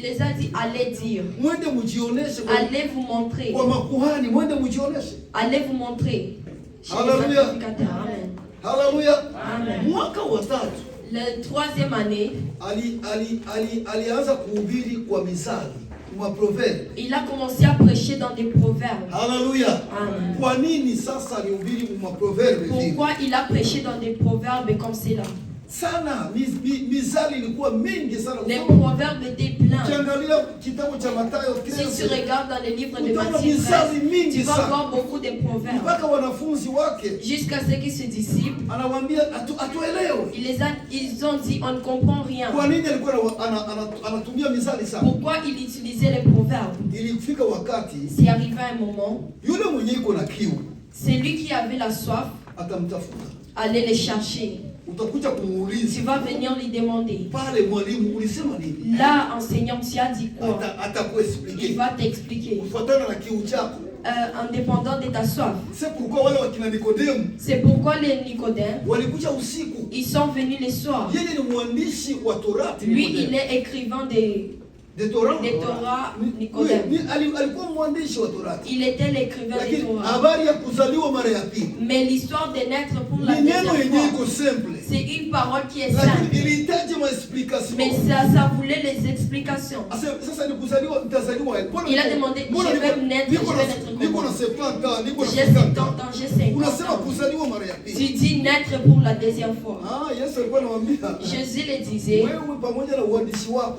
Il les a dit, allez dire. Allez vous montrer. Allez vous montrer. Alléluia. Amen. Alléluia. Amen. La troisième année, il a commencé à prêcher dans des proverbes. Alléluia. Amen. Pourquoi il a prêché dans des proverbes comme cela? Les proverbes étaient pleins. Si tu regardes dans les livres de Matthieu 13, tu vas voir beaucoup de proverbes. Jusqu'à ce que ses disciples, ils ont dit, on ne comprend rien. Pourquoi il utilisait les proverbes? C'est arrivé un moment, c'est lui qui avait la soif, allait les chercher. Tu vas venir lui demander. Là, enseignant, tu as dit quoi? Il va t'expliquer. Indépendant de ta soif. C'est pourquoi les Nicodèmes, ils sont venus le soir. Lui, il est écrivain des Torah, Nicodème. Il était l'écrivain des Torah. Mais l'histoire de naître pour la deuxième fois, c'est une parole qui est simple. Mais ça voulait les explications. Il a demandé, je vais naître comment? J'ai 70 ans, j'ai 50 ans. Tu dis naître pour la deuxième fois. Jésus le disait,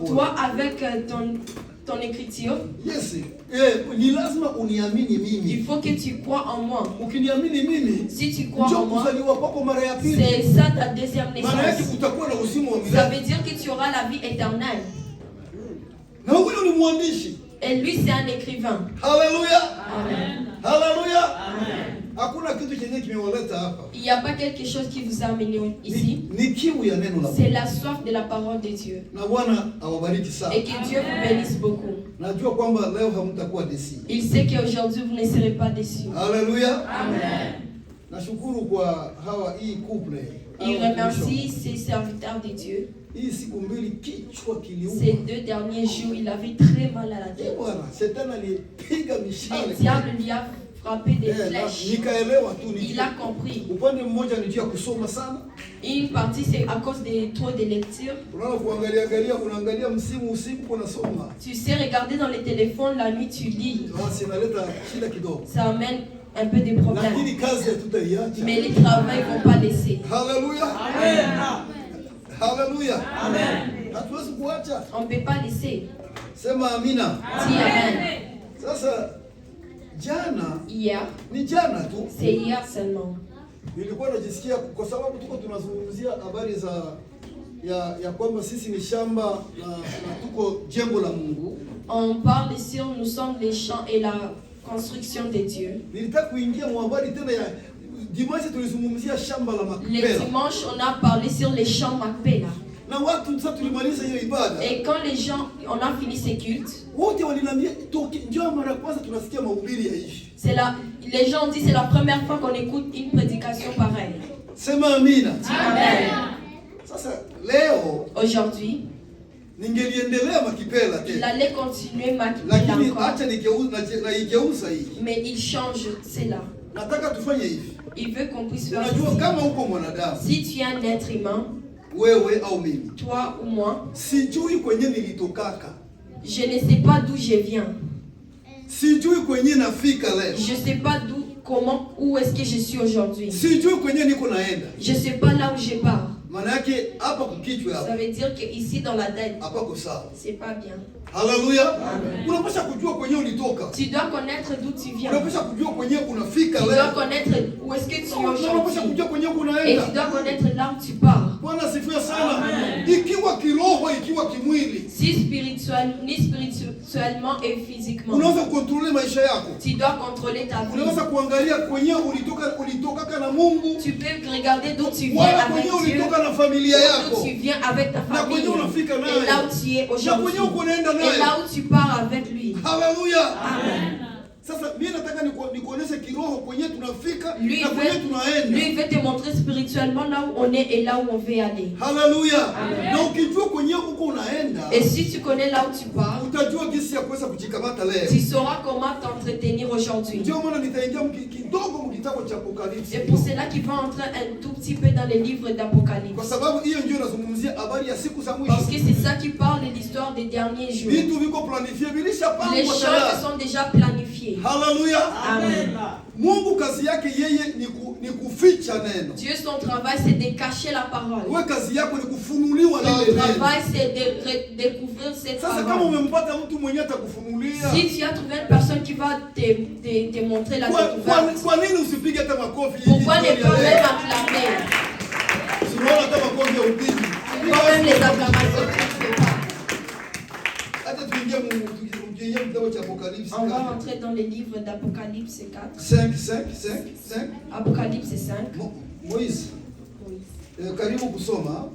toi avec ton écriture, il faut que tu crois en moi. Si tu crois en moi, c'est ça ta deuxième naissance. Ça veut dire que tu auras la vie éternelle. Et lui, c'est un écrivain. Alléluia. Amen. Alléluia. Amen. Il n'y a pas quelque chose qui vous a amené ici. C'est la soif de la parole de Dieu. Et que Dieu vous bénisse beaucoup. Il sait qu'aujourd'hui vous ne serez pas déçus. Alléluia. Amen. Il remercie ses serviteurs de Dieu. Ces 2 derniers jours, il avait très mal à la tête. Le diable lui a frappé des flèches. Il a compris. Une partie, c'est à cause de trop de lecture. Tu sais, regarder dans les téléphones la nuit, tu lis. Ça amène un peu de problèmes. Mais les travaux ne vont pas laisser. Alléluia. Alléluia. Amen. On ne peut pas laisser. Dis Amina. Dis Amen. Hier, c'est hier seulement. Nilikuwa najisikia kwa sababu tuko tunazungumzia habari ya kwamba sisi ni shamba na tuko jengo la Mungu. On parle sur nous sommes les champs et la construction de Dieu. Nilitaka kuingia mwambari tena ya dimanche tulizungumzia shamba la Makpela. Le dimanche on a parlé sur les champs Makpela. Na watu sasa tulimaliza hiyo ibada. Et quand les gens on a fini ces cultes, wote waliniambia njoo mara kwanza tunasikia mahubiri ya hivi. C'est là les gens disent c'est la première fois qu'on écoute une prédication pareille. Sema amina. Amen. Sasa leo aujourd'hui ningeliendelea Makipela tena. Il allait continuer Makipela encore. Lakini acha nigeuza hii. Mais il change cela. Nataka tufanye hivi. Il veut qu'on puisse faire. Unajua kama uko mwanadamu. Si tu es un être humain, wewe au mimi, toi ou moi, sijui kwenye nilitokaka. Je ne sais pas d'où je viens. Sijui kwenye nafika leo. Je sais pas d'où, comment, où est-ce que je suis aujourd'hui. Sijui kwenye niko naenda. Je sais pas là où je pars. Manake hapa kukichwa hapa. Ça veut dire que ici dans la tête. Hapa ko sawa. C'est pas bien. Alléluia. Unapaswa kujua kwenye ulitoka. Tu dois connaître d'où tu viens. Unapaswa kujua kwenye unafika leo. Tu dois connaître où est-ce que tu es aujourd'hui. Unapaswa kujua kwenye unaenda. Et tu dois connaître là où tu pars. Bwana sifiwe sana. Ikiwa kiroho, ikiwa kimwili. Si spirituellement et physiquement. Unaweza contrôler maisha yako. Tu dois contrôler ta vie. Unaweza kuangalia kwenye ulitoka na Mungu. Tu peux regarder d'où tu viens avec Dieu. Na familia yako. D'où tu viens avec ta famille. Et là où tu es aujourd'hui. Et là où tu pars avec lui. Alléluia. Amen. Lui veut te montrer spirituellement là où on est et là où on veut aller. Alléluia. Et si tu connais là où tu pars, tu sauras comment t'entretenir aujourd'hui. C'est pour cela qu'il va entrer un tout petit peu dans les livres d'Apocalypse. Parce que c'est ça qui parle de l'histoire des derniers jours. Les choses sont déjà planifiées. Alléluia. Amen. Dieu, son travail, c'est de cacher la parole. Son travail, c'est de découvrir cette parole. Si tu as trouvé une personne qui va te montrer la découverte, pourquoi ne pas même acclamer? Pourquoi même les acclamations que tu ne fais pas? On va rentrer dans les livres d'Apocalypse 4. 5. Apocalypse 5. Moïse.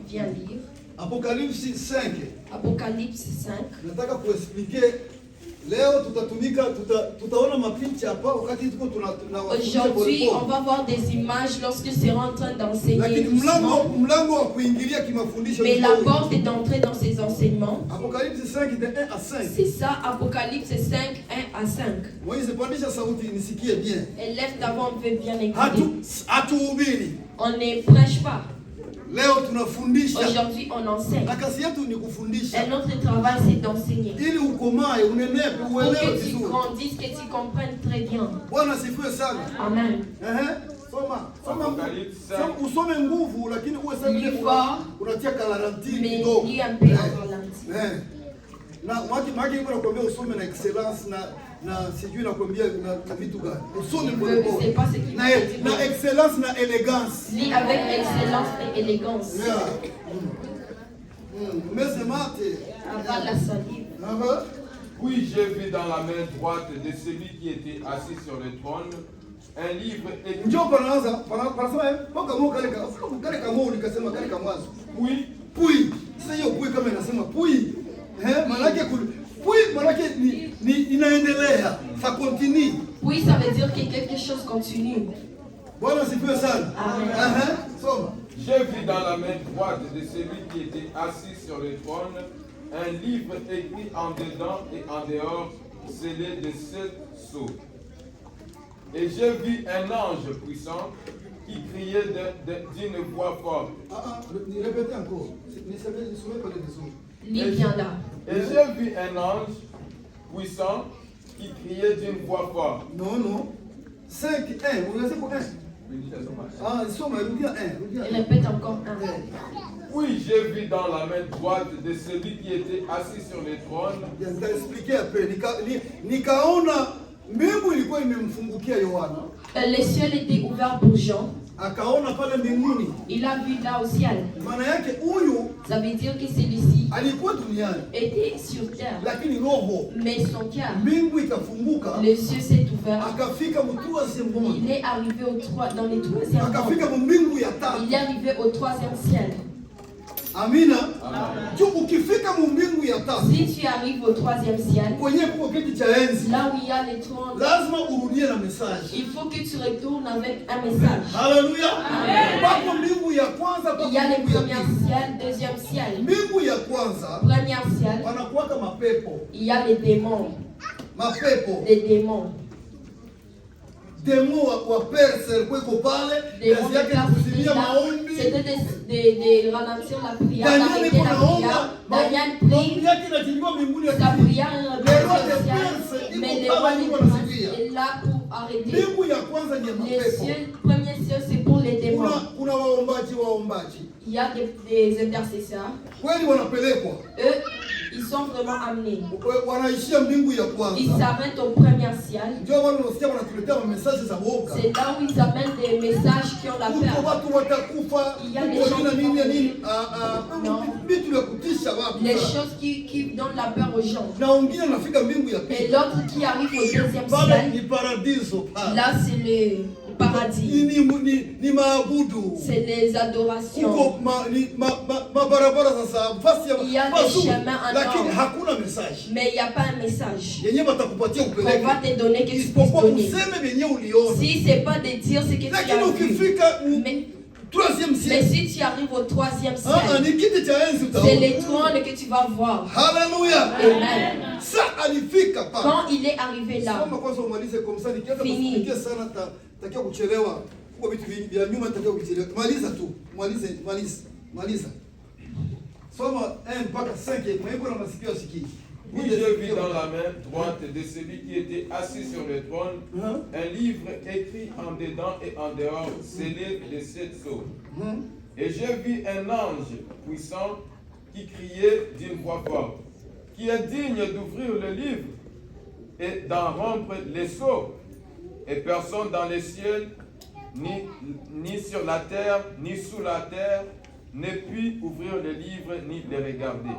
Viens lire. Apocalypse 5. Apocalypse 5. Nataka kuexpliquer leo tutaona mapicha hapa wakati tuko aujourd'hui on va voir des images lorsque sera en train d'enseigner. Mais la porte d'entrée dans ces enseignements, Apocalypse 5 de 1 à 5. C'est ça, Apocalypse 5, 1 à 5. Moïse, pandisha sauti nisikie bien. Élève ta voix, on veut bien écouter. Hatuhubiri. On ne prêche pas. Aujourd'hui on enseigne. Et notre travail c'est d'enseigner. Pour que tu grandisses, que tu comprennes très bien. Amen. Usome nguvu lakini uwe sawa unatia garanti kidogo. Mais lis un peu en ralenti. Na maki iko nakwambia usome na excellence na sijui nakwambia na vitu gani. Usome pole pole. Na excellence na élégance. Lis avec excellence et élégance. Mais c'est maté. Avant la salive. Oui, j'ai vu dans la main droite de celui qui était assis sur le trône un livre écrit. Oui. Sasa hiyo pui kama inasema pui. Manake inaendelea. Ça continue. Oui, ça veut dire que quelque chose continue. Bwana sifiwe sana. Soma. J'ai vu dans la main droite de celui qui était assis sur le trône un livre écrit en dedans et en dehors, scellé de 7 sceaux. Et j'ai vu un ange puissant qui criait d'une voix forte. Répétez encore. Lis bien là. Et j'ai vu un ange puissant qui criait d'une voix forte. Non. 5, 1. Vous avez pour 1. Répète encore 1. Oui, j'ai vu dans la main droite de celui qui était assis sur le trône. Je vais t'expliquer après. Nikaona mbingu ilikuwa imemfungukia Yohana. Le ciel était ouvert pour Jean. Akaona pale mbinguni. Il a vu là au ciel. Maana yake huyu, ça veut dire que celui-ci alikuwa duniani était sur terre. Lakini roho, mais son cœur, mbingu ikafunguka. Le ciel s'est ouvert. Akafika mu 3e monde. Il est arrivé dans le 3e monde. Akafika mu mbingu ya tatu. Il est arrivé au 3e ciel. Amina. Ukifika mu mbingu ya tatu. Si tu arrives au 3e ciel, kwenye kwa kiti cha enzi, là où il y a les trônes, lazima urudie na message. Il faut que tu retournes avec un message. Alléluia. Bako mbingu ya kwanza, il y a le 1er ciel, 2e ciel. Mbingu ya kwanza, 1er ciel, wanakuwaka mapepo. Il y a les démons. Mapepo. Les démons. Démon wa perse kwa pale, kazi yake kusimamia maombi. C'était de ralentir la prière, d'arrêter la prière. Daniel prie. Sa prière mais les rois est là pour arrêter. Le ciel, 1er ciel, c'est pour les démons. Il y a des intercesseurs. Eux, ils sont vraiment amenés. Ils s'arrêtent au 1er ciel. C'est là où ils amènent des messages qui ont la peur. Il y a des gens les choses qui donnent la peur aux gens. Et l'autre qui arrive au 2e ciel, là c'est le paradis. C'est les adorations. Il y a des chemins en or. Mais il n'y a pas un message qu'on va te donner que tu puisses donner. Si ce n'est pas de dire ce que tu as vu. Mais si tu arrives au 3e ciel, c'est les trônes que tu vas voir. Alléluia. Amen. Ça, quand il est arrivé là, fini. Oui, je vis dans la main droite de celui qui était assis sur le trône un livre écrit en dedans et en dehors, scellé de 7 sceaux. Et j'ai vu un ange puissant qui criait d'une voix forte, qui est digne d'ouvrir le livre et d'en rompre les sceaux. Et personne dans les cieux, ni sur la terre, ni sous la terre, ne put ouvrir le livre ni le regarder.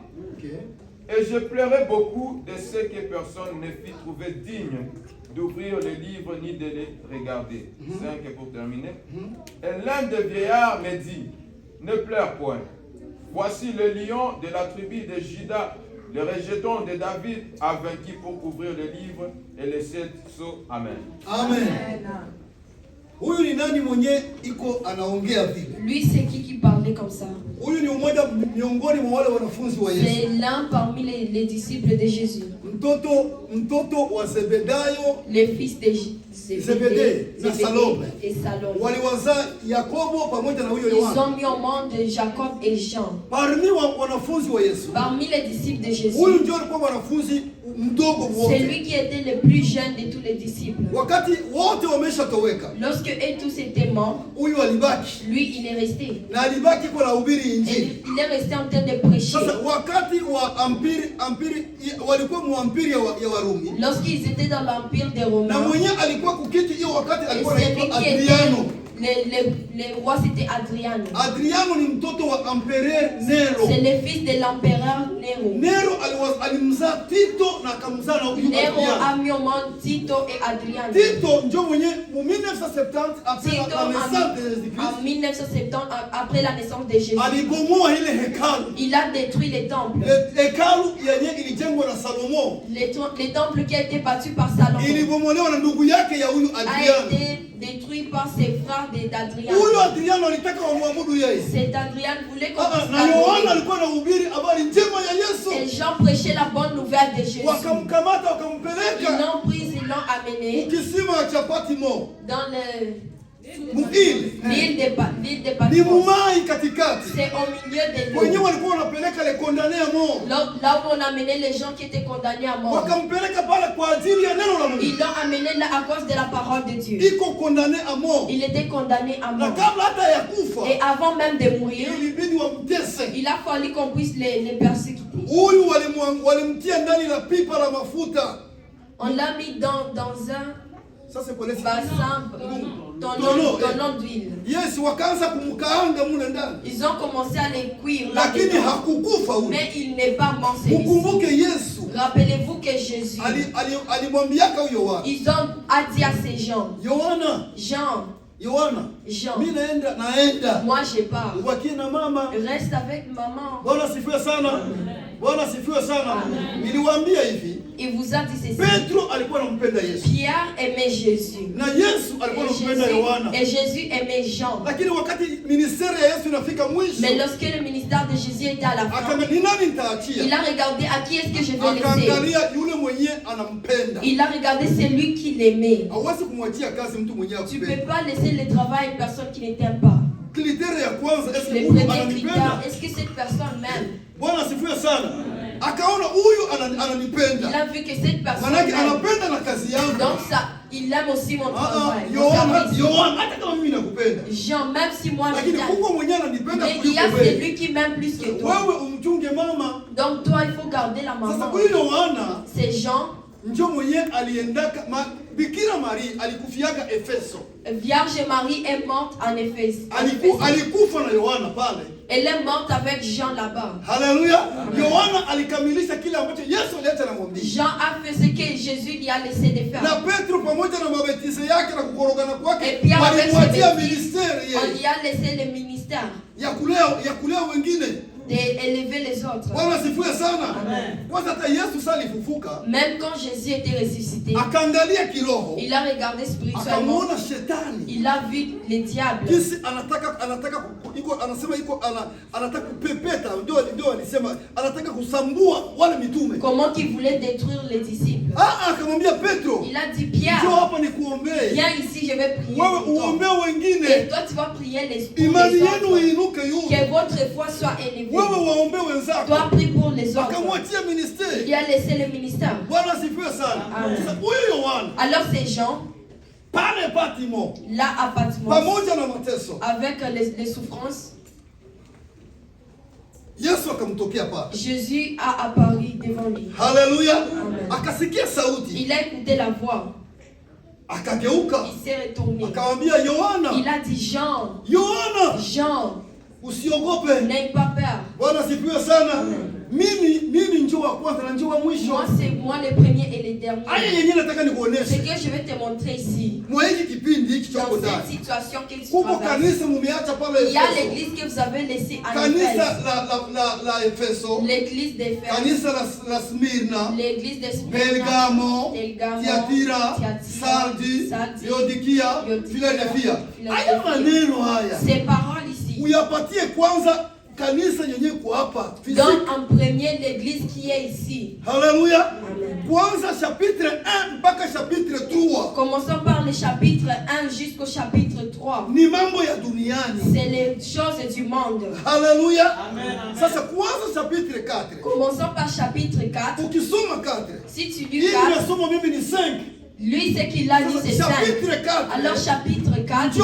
Et je pleurais beaucoup de ce que personne ne fit trouver digne d'ouvrir le livre ni de les regarder. 5 pour terminer. Et l'un des vieillards me dit, ne pleure point. Voici le lion de la tribu de Juda, le rejeton de David, a vaincu pour ouvrir le livre et les 7 sceaux. Amen. Amen. Huyu ni nani mwenye iko anaongea vile? Lui c'est qui parlait comme ça? Huyu ni mmoja miongoni mwa wale wanafunzi wa Yesu. C'est l'un parmi les disciples de Jésus. Mtoto wa Zebedayo, le fils de Zebedée na Salome. Et Salome. Waliwazaa Yakobo pamoja na huyo Yohana. Ils ont mis au monde Jacob et Jean. Parmi wanafunzi wa Yesu. Parmi les disciples de Jésus. Huyu ndio alikuwa wanafunzi mdogo wote. C'est lui qui était le plus jeune de tous les disciples. Wakati wote wameshatoweka. Lorsque eux tous étaient morts, huyu alibaki. Lui il est resté. Na alibaki kwa hubiri injili. Il est resté en train de prêcher. Sasa wakati wa ampiri walikuwa muampiri ya Warumi. Lorsqu'ils étaient dans l'empire des Romains. Na mwenye alikuwa kukiti hiyo wakati alikuwa anaitwa Adriano. Le roi c'était Adriano. Adriano ni mtoto wa empereur Nero. C'est le fils de l'empereur Nero. Nero alimzaa Tito na akamzaa na huyu Adriano. Nero a mis au monde Tito et Adriano. Tito ndio mwenye mu 1970 après la naissance de Jésus-Christ. En 1970 après la naissance de Jésus. Alibomoa ile hekalu. Il a détruit les temples. Hekalu yenye ilijengwa na Salomo. Les temples qui a été bâtis par Salomon. Ilibomolewa na ndugu yake ya huyu Adriano. A été détruit par ses frères d'Adriano. Huyu Adriano alitaka wamwabudu yeye. Cet Adriano voulait qu'on na Yohana alikuwa anahubiri habari njema ya Yesu. Et Jean prêchait la bonne nouvelle de Jésus. Wakamkamata wakampeleka. Ils l'ont pris, ils l'ont amené. Kisima cha Patimo. Dans le l'île de Patmos. Ni mumai katikati. C'est au milieu de l'eau. Wenyewe walikuwa wanapeleka les condamnés à mort. Là où on amenait les gens qui étaient condamnés à mort. Wakampeleka pale kwa ajili ya neno la Mungu. Ils l'ont amené là à cause de la parole de Dieu. Iko condamné à mort. Il était condamné à mort. Na kabla hata ya kufa. Et avant même de mourir, ilibidi wamtese. Il a fallu qu'on puisse les persécuter. Huyu walimtia ndani la pipa la mafuta. On l'a mis dans un ça c'est pour les bassin tonneau d'huile. Yes, wakaanza kumkaanga mule ndani. Ils ont commencé à les cuire. Lakini hakukufa huyu. Mais il n'est pas mort. Mkumbuke Yesu. Rappelez-vous que Jésus. Alimwambiaka huyo Yohana. Ils ont dit à ces gens. Jean. Mimi naenda. Moi je pars. Ubakie na mama. Reste avec maman. Bwana sifiwe sana. Bwana sifiwe sana. Niliwaambia hivi. Il vous a dit ceci. Petro alikuwa anampenda Yesu. Pierre aimait Jésus. Na Yesu alikuwa anampenda Yohana. Et Jésus aimait Jean. Lakini wakati ministeri ya Yesu inafika mwisho. Mais lorsque le ministère de Jésus était à la fin. Il a regardé à qui est-ce que je vais laisser. Akaangalia yule mwenye anampenda. Il a regardé celui qui l'aimait. Hawezi kumwachia kazi mtu mwenye akupenda. Tu peux pas laisser le travail à une personne qui ne t'aime pas. Critère ya kwanza est-ce que huyu ananipenda? Est-ce que cette personne m'aime? Bwana sifiwe sana. Akaona huyu ananipenda. Il a vu que cette personne manake anapenda na kazi yangu. Donc ça, il aime aussi mon travail. Yohana hata kama mimi nakupenda. Jean, même si moi je t'aime. Lakini huko mwenye ananipenda kuliko wewe. Mais il y a celui qui m'aime plus que toi. Wewe umchunge mama. Donc toi il faut garder la maman. Sasa huyu Yohana, c'est Jean. Ndio mwenye aliendaka Bikira Maria alikufiaga Efeso. Vierge Marie est morte en Éphèse. Alikufa na Yohana pale. Elle est morte avec Jean là-bas. Hallelujah. Yohana alikamilisha kile ambacho Yesu aliacha anamwambia. Jean a fait ce que Jésus lui a laissé de faire. Na Petro pamoja na mabatizo yake na kukorogana kwake walimwatia ministeri yeye. On lui a laissé le ministère. Ya kulea wengine. D'élever les autres. Bwana sifiwe sana. Kwanza hata Yesu sasa alifufuka. Même quand Jésus était ressuscité, akaangalia kiroho. Il a regardé spirituellement. Akamuona shetani. Il a vu les diables. Kisi anataka kupepeta, ndio alisema anataka kusambua wale mitume. Comment qu'il voulait détruire les disciples. Akamwambia Petro. Il a dit Pierre. Njoo hapa nikuombee. Viens ici, je vais prier. Wewe uombee wengine. Et toi tu vas prier les autres. Imani yenu iinuke yule. Que votre foi soit élevée. Wewe waombee wenzako. Toi prie pour les autres. Akamwatia ministère. Il a laissé le ministère. Bwana sifiwe sana. Sasa huyo Yohana. Alors ces gens pale Patmo. Là à Patmos. Pamoja na mateso. Avec les souffrances. Yesu akamtokea pale. Jésus a apparu devant lui. Hallelujah. Akasikia sauti. Il a écouté la voix. Akageuka. Il s'est retourné. Akamwambia Yohana. Il a dit Jean. Yohana. Jean. Usiogope. N'aie pas peur. Bwana sifiwe sana. Mimi njoo wa kwanza na njoo wa mwisho. Moi c'est moi le premier et le dernier. Aya yenyewe nataka nikuoneshe. Ce que je vais te montrer ici. Mwa hiki kipindi hiki cha dans cette situation qu'il se traverse. Kanisa mumeacha pale. Il y a l'église que vous avez laissée à Kanisa la Efeso. L'église d'Éphèse. Kanisa la Smyrna. L'église de Smyrna. Pergamo. Thyatira. Sardi. Laodikia. Philadelphia. Aya maneno haya. Ces paroles ici. Uyapatie kwanza kanisa yenyewe kwa hapa. Donne en premier l'église qui est ici. Hallelujah. Kwanza chapitre 1 mpaka chapitre 3. Commençons par le chapitre 1 jusqu'au chapitre 3. Ni mambo ya duniani. C'est les choses du monde. Hallelujah. Sasa kwanza chapitre 4. Commençons par chapitre 4. Ukisoma 4. Si tu lis 4. Hii nasoma mimi ni 5. Lui ce qu'il a dit c'est 5. Chapitre 4. Alors chapitre 4.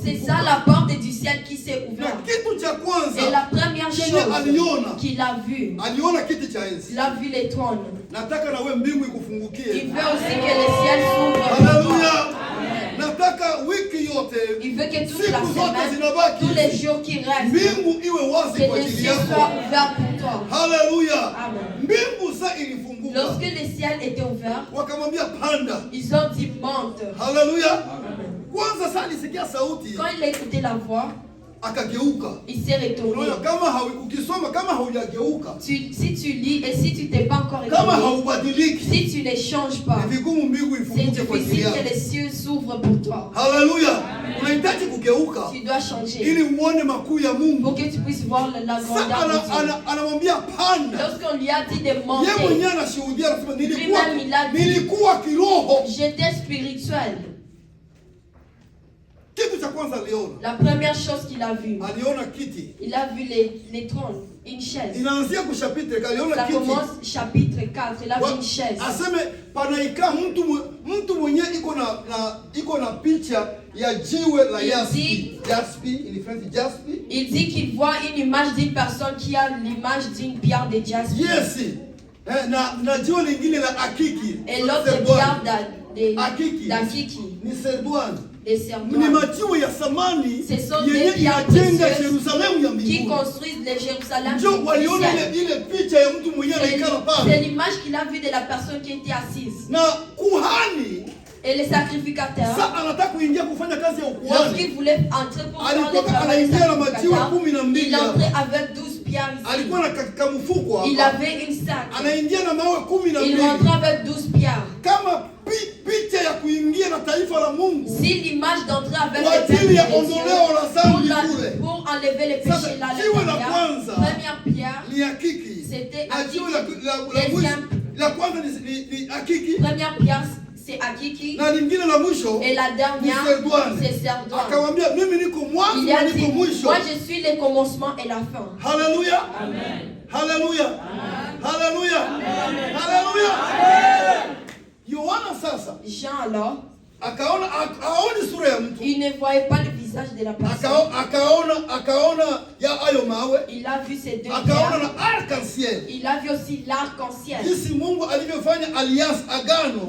C'est ça la porte du ciel qui s'est ouverte. Et la première chose qu'il a vue, il a vu les trônes. Il veut aussi que le ciel s'ouvre. Alléluia. Il veut que toute la semaine, tous les jours qui restent, que le ciel soit ouvert pour toi. Alléluia. Lorsque le ciel était ouvert, ils ont dit monte. Alléluia. Quand il a écouté la voix, il s'est retourné. Si tu lis et si tu t'es pas encore réveillé, si tu ne changes pas, c'est difficile que les cieux s'ouvrent pour toi. Alléluia. Tu dois changer pour que tu puisses voir la grandeur de Dieu. Lorsqu'on lui a dit de monter, lui-même il a dit j'étais spirituel. La première chose qu'il a vue, il a vu les trônes, une chaise. Ça commence chapitre 4, il a vu une chaise. Il dit qu'il voit une image d'une personne qui a l'image d'une pierre de jaspe. Et l'autre pierre d'Akiki. Ce sont des pierres précieuses qui construisent le Jérusalem. C'est l'image qu'il a vue de la personne qui était assise. Et les sacrificateurs, lorsqu'il voulait entrer pour faire le travail des sacrificateurs, il entrait avec 12 pierres ici. Il avait une sac. Il rentrait avec 12 pierres. Si l'image d'entrer avec les pierres pour enlever les péchés là, première pierre, c'était Akiki. Première pierre, c'est Akiki. Et la dernière, c'est Sardoine. Il a dit, moi je suis le commencement et la fin. Alléluia. Alléluia. Alléluia. Alléluia. Jean alors, il ne voyait pas le visage de la personne. Il a vu ces deux pierres. Il a vu aussi l'arc-en-ciel.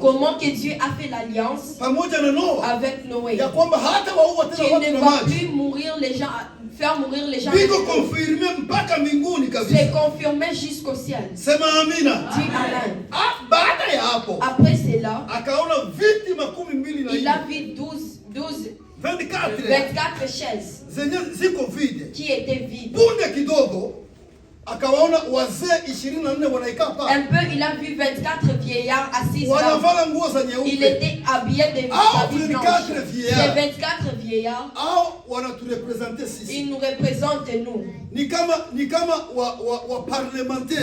Comment que Dieu a fait l'alliance avec Noé. Qu'il ne va plus mourir les gens faire mourir les gens. C'est confirmé jusqu'au ciel. Dis Amen. Après cela, il a vu 24 chaises qui étaient vides. Un peu, il a vu 24 vieillards assis là. Il était habillé de habits blanches. Ces 24 vieillards, ils nous représentent nous.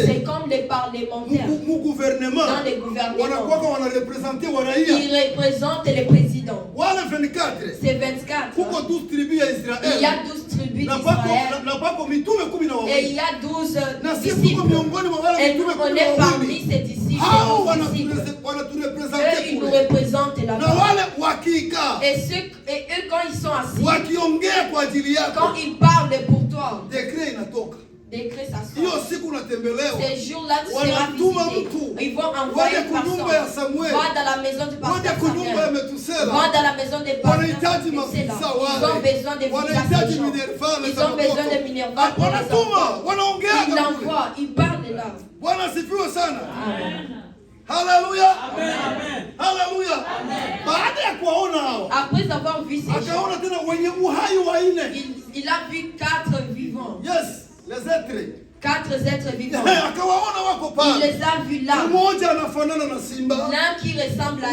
C'est comme les parlementaires. Dans les gouvernements, ils représentent les présidents. Ces 24, il y a 12 tribus d'Israël. Et il y a 12 disciples. Et nous, on est parmi ces disciples. Eux, ils nous représentent là-bas. Et eux, quand ils sont assis, quand ils parlent pour toi, décret s'assoit. Ces jours-là, tu seras visité. Ils vont envoyer une personne. Va dans la maison du pasteur Samuel. Va dans la maison des pasteurs. Ils ont besoin de visitation. Ils ont besoin de Minerva. Ils l'envoient. Ils parlent là. Amen. Hallelujah. Amen. Hallelujah. Après avoir vu ces gens, il a vu 4 vivants. Yes, les êtres. 4 êtres vivants. Il les a vus là. L'un qui ressemble à un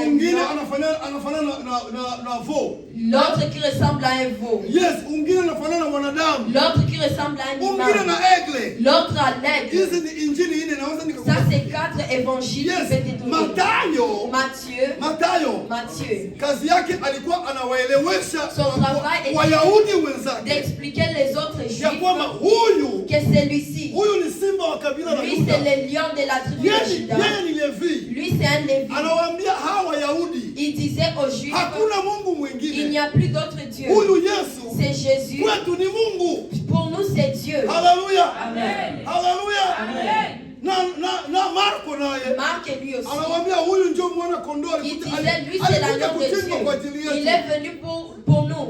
veau. L'autre qui ressemble à un veau. L'autre qui ressemble à un animal. L'autre à l'aigle. Ça, c'est 4 évangiles. Matthieu. Son travail est d'expliquer les autres juifs que celui-ci, lui, c'est le lion de la tribu de Juda. Lui, c'est un Lévi. Il disait aux Juifs, il n'y a plus d'autre Dieu. C'est Jésus. Pour nous, c'est Dieu. Alléluia. Amen. Alléluia. Amen. Marc lui aussi. Il disait, lui, c'est l'agneau de Dieu. Il est venu pour nous.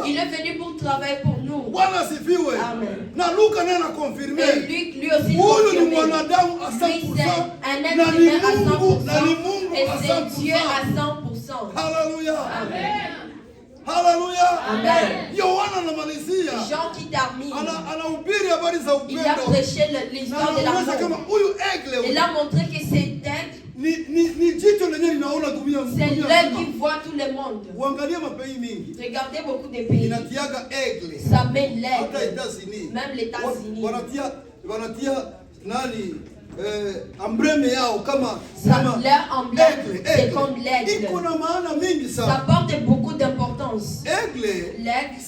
Il est venu pour travailler pour nous. Amen. Et lui aussi confirmé. Lui, c'est un être humain à 100%. Et c'est Dieu à 100%. Alléluia. Amen. Hallelujah. Amen. Jean qui termine. Il a prêché l'histoire de la mort. Il a montré que c'est aigle. C'est l'œil qui voit tout le monde. Regardez beaucoup de pays. Ça met l'aigle. Même les États-Unis. Leur emblème, c'est comme l'aigle. Ça porte beaucoup d'importance. L'aigle,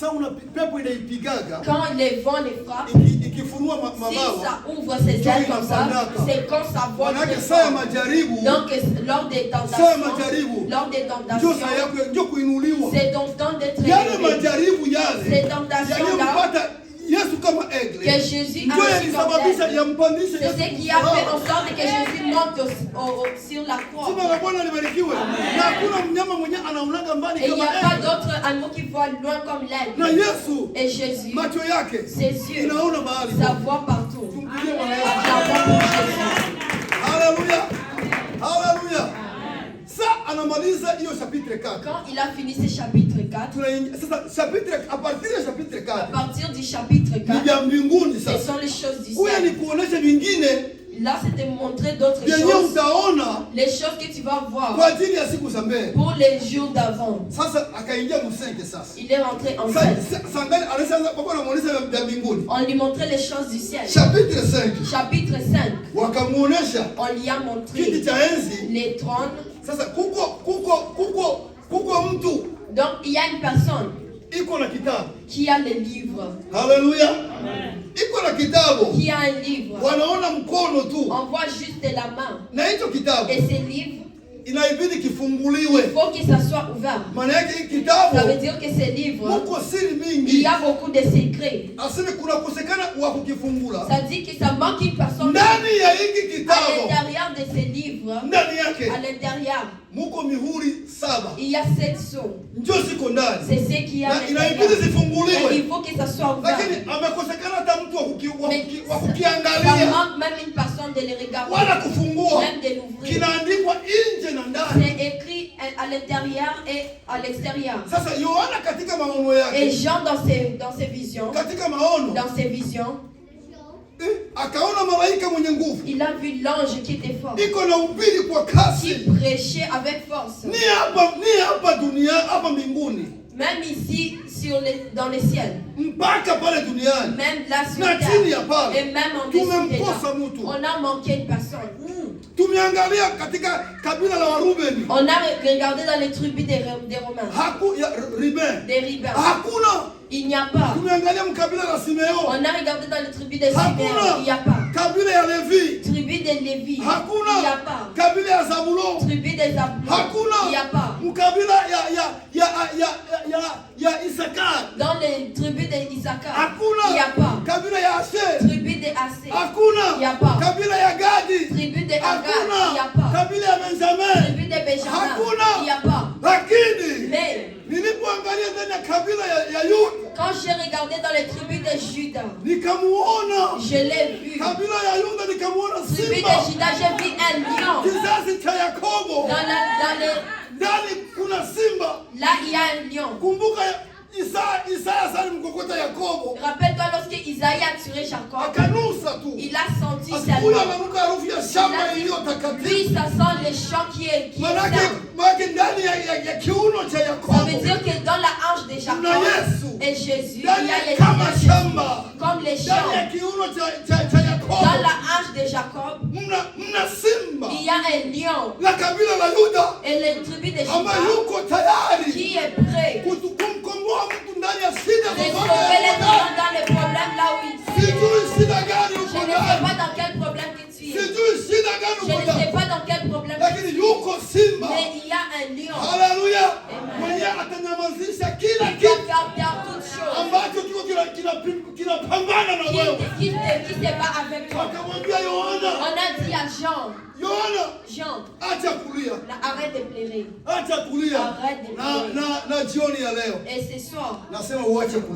quand les vents les frappent, si ça ouvre ses ailes comme ça, c'est quand ça vole très fort. Donc lors des tentations, c'est donc temps d'être élevé. Ces tentations-là, que Jésus a reçu comme l'aigle. C'est ce qui a fait en sorte que Jésus monte sur la croix. Et il n'y a pas d'autre animal qui voit loin comme l'aigle. Et Jésus, ses yeux, ça voit partout. Acclamons pour Jésus. Alléluia. Alléluia. Quand il a fini ce chapitre 4, à partir du chapitre 4, ce sont les choses du ciel. Là, c'était montrer d'autres choses. Les choses que tu vas voir pour les jours d'avant. Il est rentré en 5. On lui montrait les choses du ciel. Chapitre 5. On lui a montré les trônes. Donc, il y a une personne qui a les livres. Alléluia. Qui a un livre. On voit juste la main. Et ces livres, il faut que ça soit ouvert. Ça veut dire que ces livres, il y a beaucoup de secrets. Ça dit que ça manque une personne à l'intérieur de de ces livres, à l'intérieur, il y a 7 sceaux. C'est ce qui a à l'intérieur. Et il faut que ça soit ouvert. Mais ça manque même une personne de les regarder, même de l'ouvrir. C'est écrit à l'intérieur et à l'extérieur. Et Jean dans ses visions, il a vu l'ange qui était fort, qui prêchait avec force. Même ici dans les ciels, même là sur terre, et même en dessous des gens, on a manqué une personne. On a regardé dans les tribus des Romains, des Ribins. Il n'y a pas. On a regardé dans les tribus des Siméon. Il n'y a pas. Tribu des Lévi. Il n'y a pas. Tribu des Zabulon. Il n'y a pas. Dans les tribus des Issachar, il n'y a pas. Tribu des Assé, il n'y a pas. Tribu des Agad, il n'y a pas. Tribu des Benjamin, il n'y a pas. Mais quand j'ai regardé dans les tribus de Juda, je l'ai vu. Tribu de Juda, j'ai vu un lion. Là, il y a un lion. Rappelle-toi lorsque Isaïe a tué Jacob, il a senti seulement. Lui, ça sent le chant qui est sain. Ça veut dire que dans la hanche de Jacob et Jésus, il y a les comme les champs. Dans la hanche de Jacob, il y a un lion. Et les tribus de Juda qui est prêt de sauver les gens dans les problèmes là où ils sont. Je ne sais pas dans quel problème que tu es. Je ne sais pas dans quel problème que tu es. Mais il y a un lion. Alléluia. Il va faire taire toutes choses. Qui se bat avec toi. On a dit à Jean, arrête de pleurer. Arrête de pleurer. Et ce soir, c'est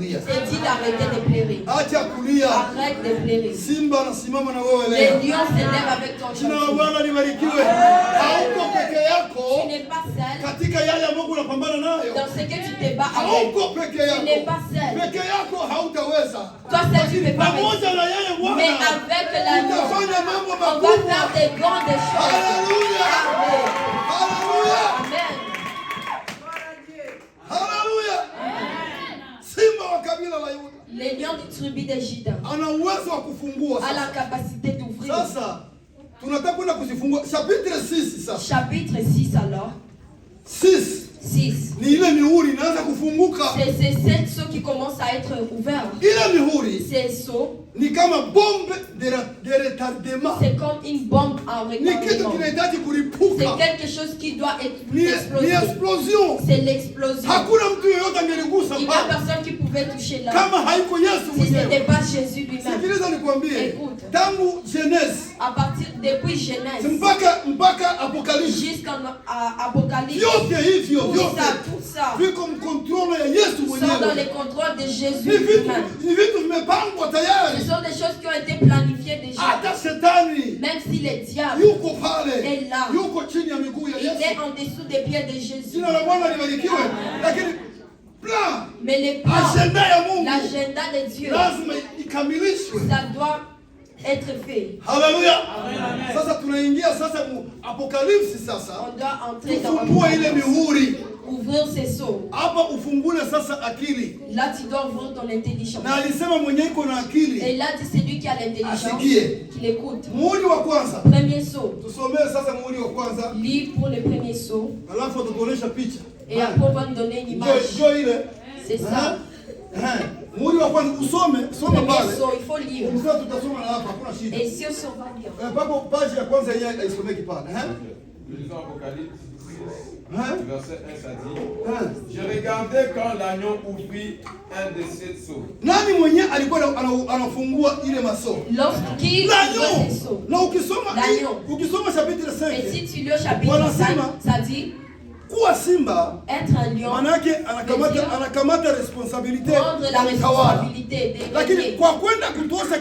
dit d'arrêter de pleurer. Arrête de pleurer. Les lions se lèvent avec ton chant. Tu n'es pas seul. Dans ce que tu te bats avec, tu n'es pas seul. Toi seul tu ne peux pas réussir. Mais avec la lion, on va faire des grandes choses. Alléluia. Amen. Alléluia. Simba wa kabila la Yuda. Les lions du tribu de Juda ana uwezo wa kufungua a la capacité d'ouvrir. Sasa tunataka kwenda kuzifungua chapitre 6 sasa. Chapitre 6 alors. 6. Ni ile mihuri inaanza kufunguka. C'est ces 7 sceaux qui commencent à être ouverts. Ile mihuri, ces sceaux, ni kama bombe de retardement. C'est comme une bombe en retardement. Ni kitu kinahitaji kulipuka. C'est quelque chose qui doit exploser. Ni explosion. C'est l'explosion. Hakuna mtu yeyote angeligusa. Il n'y a personne qui pouvait toucher là. Kama haiko Yesu mwenyewe. Si c'était pas Jésus lui-même. Sikiliza nikwambie. Écoute. Tangu Genèse. À partir depuis Genèse. Mpaka Apocalypse. Jusqu'à Apocalypse. Yote hivyo. Tout ça. Viko mkontrole ya Yesu mwenyewe. Sont dans les contrôles de Jésus lui-même. Ni vitu vimepangwa tayari. Ce sont des choses qui ont été planifiées déjà. Hata Shetani. Même si le diable yuko pale. Est là. Yuko chini ya miguu ya Yesu. Il est en dessous des pieds de Jésus. Jina la Bwana libarikiwe. Lakini plan. Mais les plans. Agenda ya Mungu. L'agenda de Dieu. Lazima ikamilishwe. Ça doit être fait. Haleluya. Sasa tunaingia sasa mu Apocalypse sasa. On doit entrer dans Fungua ile mihuri. Ouvrir ses sceaux. Hapa ufungule sasa akili. Là tu dois ouvrir ton intelligence. Na alisema mwenye iko na akili. Et là c'est lui qui a l'intelligence. Qui l'écoute. Muhuri wa kwanza. Premier sceau. Tusomee sasa muhuri wa kwanza. Lis pour le premier sceau. Alafu tutaonesha picha. Et après on va nous donner une image. C'est ça. Muhuri wa kwanza usome, soma pale. Il faut lire. Sasa tutasoma na hapa, hakuna shida. Et si on va lire. Pako page ya kwanza yenyewe haisomeki pale, Lisons Apocalypse 6, verset 1, ça dit, je regardais quand l'agneau ouvrit un de ses sceaux. Nani mwenye alikuwa anafungua ile maso? Lorsqu'il l'agneau. Na ukisoma l'agneau. Et si tu lis au chapitre 5, ça dit kuwa simba être un lion, manake anakamata responsabilité, prendre la responsabilité, lakini kwa kwenda kutosa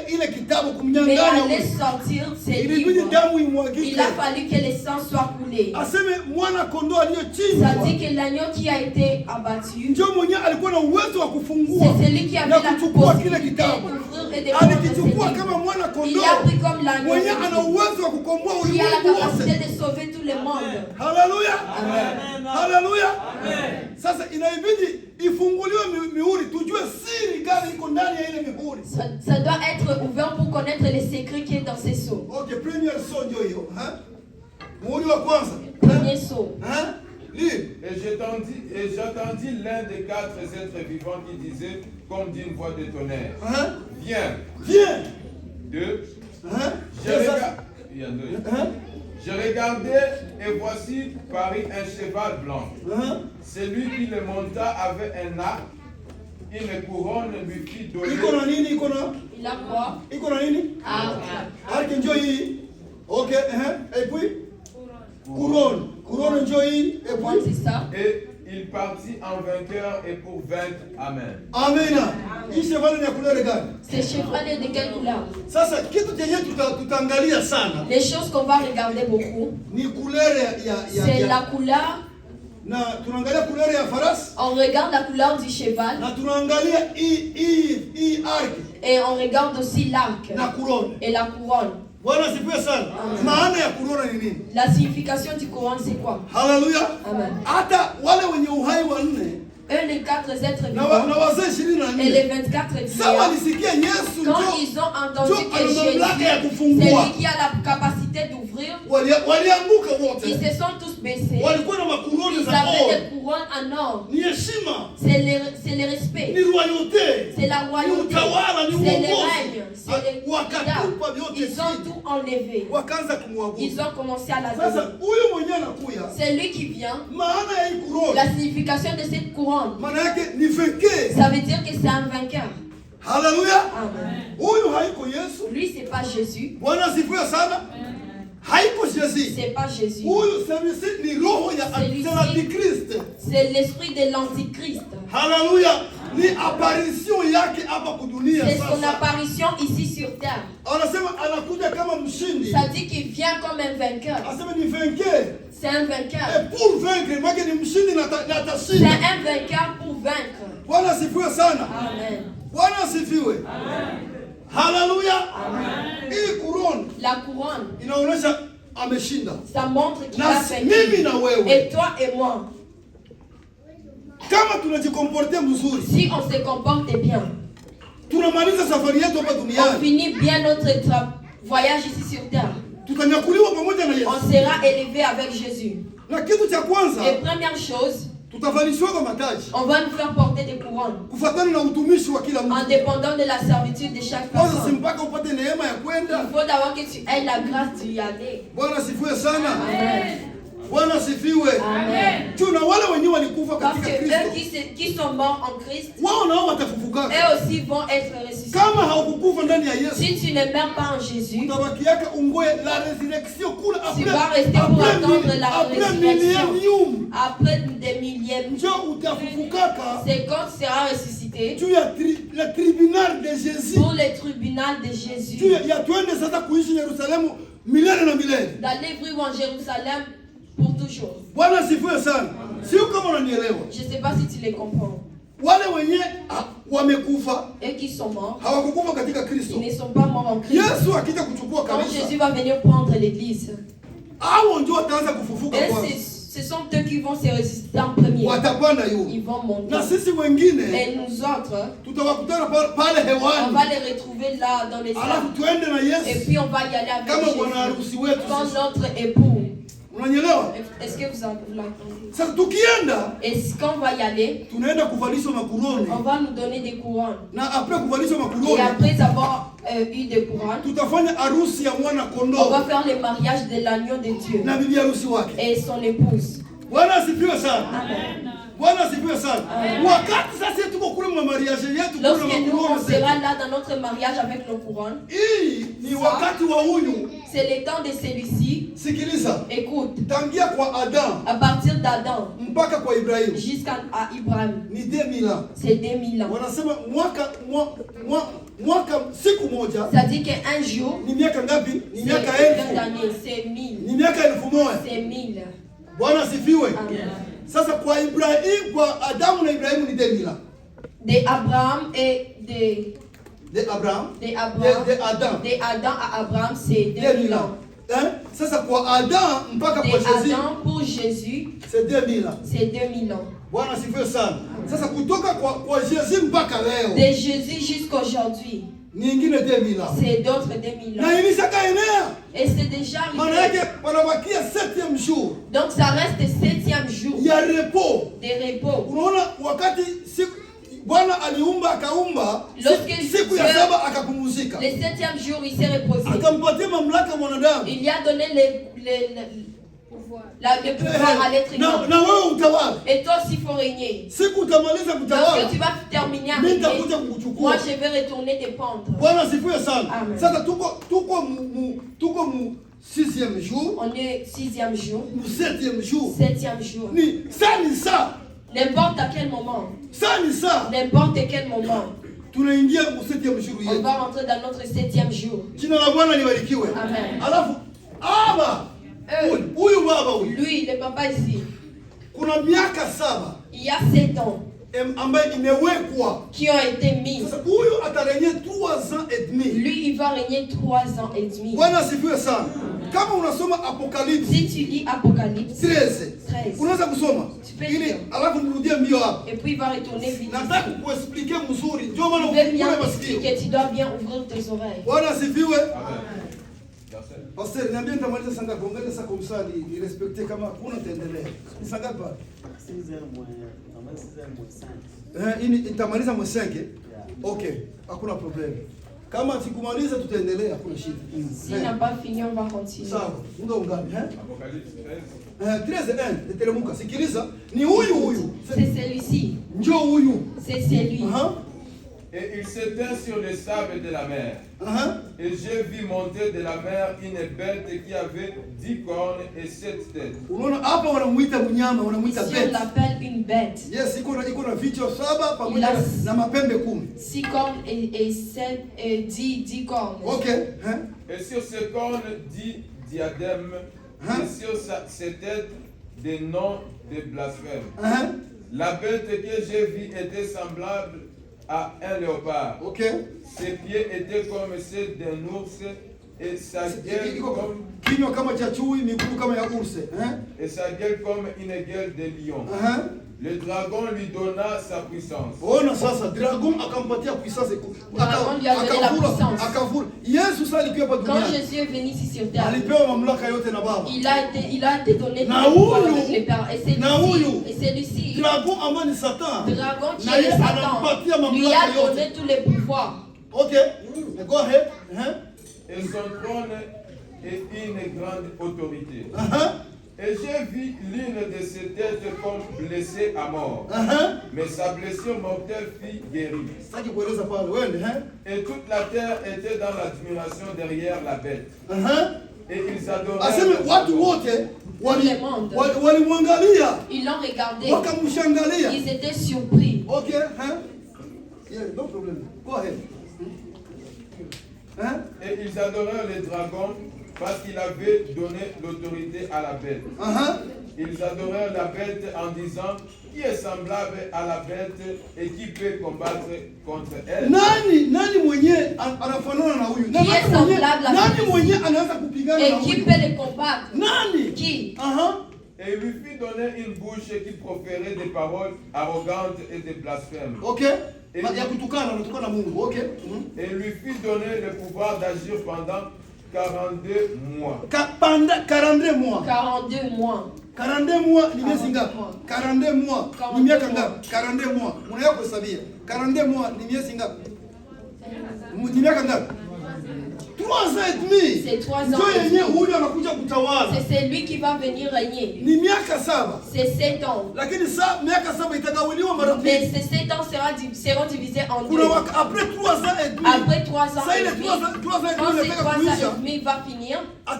ile kitabu kumnyang'anya, mais aller sortir ses livres, damu imwagike, il a fallu que le sang soit coulé. Aseme mwana kondoo aliyochinjwa, ça dit que l'agneau qui a été abattu, ndio mwenye alikuwa na uwezo wa kufungua c'est celui qui avait la possibilité d'ouvrir et de prendre ses livres. kama mwana kondoo, il a pris comme l'agneau mwenye ana uwezo wa kukomboa qui a la ulimwengu capacité wote. de sauver tout le monde. Haleluya. Amen. Haleluya. Amen. Sasa inaibidi ifunguliwe mihuri tujue siri gani iko ndani ya ile mihuri. Ça doit être ouvert pour connaître les secrets qui est dans ces sceaux. Okay, premier saut ndio hiyo, muhuri wa kwanza. Premier saut. Et j'entendis l'un des 4 êtres vivants qui disait comme d'une voix de tonnerre. Viens. Viens. 2. Je regardais et voici parut un cheval blanc. Celui qui le monta avait un arc. Une couronne lui fit donner. Il a quoi? Arc ndio hii. Okay, et puis couronne ndio hii. Et puis c'est ça. Et il partit en vainqueur et pour vaincre. Amen. Amen. Hii cheval ni couleur gani? Ce cheval est de quelle couleur? Sasa kitu chenye tutaangalia sana. Les choses qu'on va regarder beaucoup. Ni couleur ya c'est la couleur. Na tunaangalia couleur ya farasi. On regarde la couleur du cheval. Na tunaangalia hii arc. Et on regarde aussi l'arc. Na couronne. Et la couronne. Bwana sifiwe sana. Maana ya couronne ni nini? La signification du couronne c'est quoi? Haleluya. Amen. Hata wale wenye uhai wa nne, les 4 êtres vivants et les 24 vieillards, quand ils ont entendu que Jésus, celui qui a la capacité d'ouvrir, ils se sont tous baissés. Ils avaient des couronnes en or. C'est le respect. C'est la royauté. C'est le règne. C'est le pouvoir. Ils ont tout enlevé. Ils ont commencé à l'adorer. C'est lui qui vient. La signification de cette couronne, ça veut dire que c'est un vainqueur. Hallelujah. Amen. Lui, c'est pas Jésus. C'est pas Jésus. C'est l'esprit de l'antichrist. Hallelujah. C'est son apparition ici sur terre. Ça dit qu'il vient comme un vainqueur. C'est un vainqueur. C'est un vainqueur pour vaincre. Amen. Hallelujah. Amen. La couronne, ça montre qu'il a vaincu. Et toi et moi, si on se comporte bien, on finit bien notre voyage ici sur terre. On sera élevé avec Jésus. Et première chose, on va nous faire porter des couronnes en dépendant de la servitude de chaque personne. Il faut d'abord que tu aies la grâce d'y aller. Amen. Amen. Parce que eux qui sont morts en Christ, eux aussi vont être ressuscités. Si tu ne meurs pas en Jésus, tu vas rester pour attendre la résurrection. Après des milliers, c'est quand tu seras ressuscité pour le tribunal de Jésus. D'aller vivre en Jérusalem pour toujours. Je ne sais pas si tu les comprends. Et qui sont morts, ils ne sont pas morts en Christ. Quand Jésus va venir prendre l'église, ce sont eux qui vont se ressusciter en premier. Ils vont monter. Et nous autres, on va les retrouver là dans les salles. Et puis on va y aller avec Jésus comme notre époux. Est-ce que vous l'entendez? Et quand on va y aller, on va nous donner des couronnes. Et après avoir eu des couronnes, on va faire le mariage de l'agneau de Dieu et son épouse. Amen. Lorsque nous, on sera là dans notre mariage avec nos couronnes, C'est le temps de celui-ci. Écoute. À partir d'Adam jusqu'à Ibrahim. C'est 2000 ans. Ça dit qu'un jour, c'est 1000. C'est 1000. Sasa kwa Ibrahim, kwa Adamu na Ibrahimu ni 2000 ans. De Abraham et de Adam à Abraham, c'est 2000 ans. Hein? Sasa kwa Adam mpaka kwa Jésus. Adam pour Jésus, c'est 2000 ans. C'est 2000 ans. Bwana sifiwe sana. Sasa kutoka kwa Jésus mpaka leo. De Jésus jusqu'aujourd'hui. Nyingine 2000 ans. C'est d'autres 2000 ans. Na ilisaka enea. Et c'est déjà arrivé. Maana yake wanabakia 7e jour. Donc ça reste 7e jour. Il y a repos. Des repos. Unaona wakati Bwana aliumba akaumba siku ya 7 akapumzika. Le 7e jour il s'est reposé. Akampatia mamlaka mwanadamu. Il lui a donné le pouvoir à l'être humain. Na wewe utawala. Et toi aussi faut régner. Siku utamaliza kutawala. Lorsque tu vas terminer à régner, moi je vais retourner dépendre. Bwana sifiwe sana. Sasa tuko mu 6e jour. On est 6e jour. Mu 7e jour. 7e jour. Ni ça. N'importe à quel moment. Ça. N'importe quel moment. Tunaingia mu 7e jour yetu. On va rentrer dans notre 7e jour. Jina la Bwana libarikiwe. Amen. Alafu huyu baba huyu. Lui, le papa ici. Kuna miaka 7. Il y a 7 ans. Ambaye imewekwa. Qui ont été mis. Sasa huyu atarejea 3 ans et demi. Lui, il va régner 3 ans et demi. Bwana sifiwe sana. Kama unasoma Apocalypse. Si tu lis Apocalypse 13. Unaweza kusoma. Ili alafu nirudie mbio hapa. Et puis il va retourner vite. Nataka kuexpliquer mzuri. Ndio maana unaona masikio. Tu dois bien ouvrir tes oreilles. Bwana sifiwe. Pastor, niambie nitamaliza sanga kuongeza sasa kumsali ni respecte kama kuna taendelea. Ni sanga pa? 6h moins 5. Nitamaliza moins 5. Okay, hakuna problem. Kama sikumaliza tutaendelea, hakuna shida. Si n'a pas fini, on va continuer. Sawa, munga ungani, Apocalypse 13:1, teteremuka. Sikiliza, ni huyu. C'est celui-ci. Njoo huyu. C'est celui. Et il s'étend sur les sables de la mer. Et j'ai vu monter de la mer une bête qui avait 10 cornes et 7 têtes. Unaona hapa wanamuita mnyama, wanamuita bête. On l'appelle une bête. Yes, iko na vichwa 7 pamoja na mapembe 10. 6 cornes et 7 et 10 cornes. OK. Et sur ces cornes 10 diadèmes, et sur ses têtes des noms de blasphème. La bête que j'ai vue était semblable à un léopard. OK. Ses pieds étaient comme ceux d'un ours et sa gueule comme kinywa kama cha chui, miguu kama ya urse, et sa gueule comme une gueule de lion. Le dragon lui donna sa puissance. Ona sasa dragon akampatia puissance. Dragon lui a donné la puissance. Akavula. Yesu sasa alikuwa hapa duniani. Quand Jésus est venu ici sur terre, alipewa mamlaka yote na Baba. Il a été donné avec les pères. Et c'est celui-ci. Dragon ambaye ni Satan. Dragon qui est Satan. Lui a donné tous les pouvoirs. OK. Go ahead. Et son trône est une grande autorité. Et j'ai vu l'une de ses têtes comme blessée à mort. Mais sa blessure mortelle fut guérie. Et toute la terre était dans l'admiration derrière la bête. Et ils adoraient Ils l'ont regardé. Ils étaient surpris. OK. No problem. Go ahead. Et ils adorèrent le dragon parce qu'il avait donné l'autorité à la bête. Ils adorèrent la bête en disant, qui est semblable à la bête et qui peut combattre contre elle? Nani mwenye anafanana na huyu? Qui est semblable à la bête? Nani mwenye anaweza kupigana na huyu? Et qui peut les combattre? Nani? Qui? Et il lui fit donner une bouche qui proférait des paroles arrogantes et des blasphèmes. OK. Et il lui fit donner le pouvoir d'agir pendant 42 mois. Pendant 42 mois. 42 mois. 42 mois ni miezi ngapi? 42 mois ni miaka ngapi? 42 mois. Unaweza kuhesabia. 42 mois ni miezi ngapi? Ni miaka ngapi? 3 ans et demi. C'est 3 ans. Ndio yenyewe huyu anakuja C'est celui qui va venir régner. C'est 7 ans. Mais ces 7 ans seront divisés en 2. Après 3 ans et demi, après 3 ans et demi, quand ces 3 ans et demi va finir, va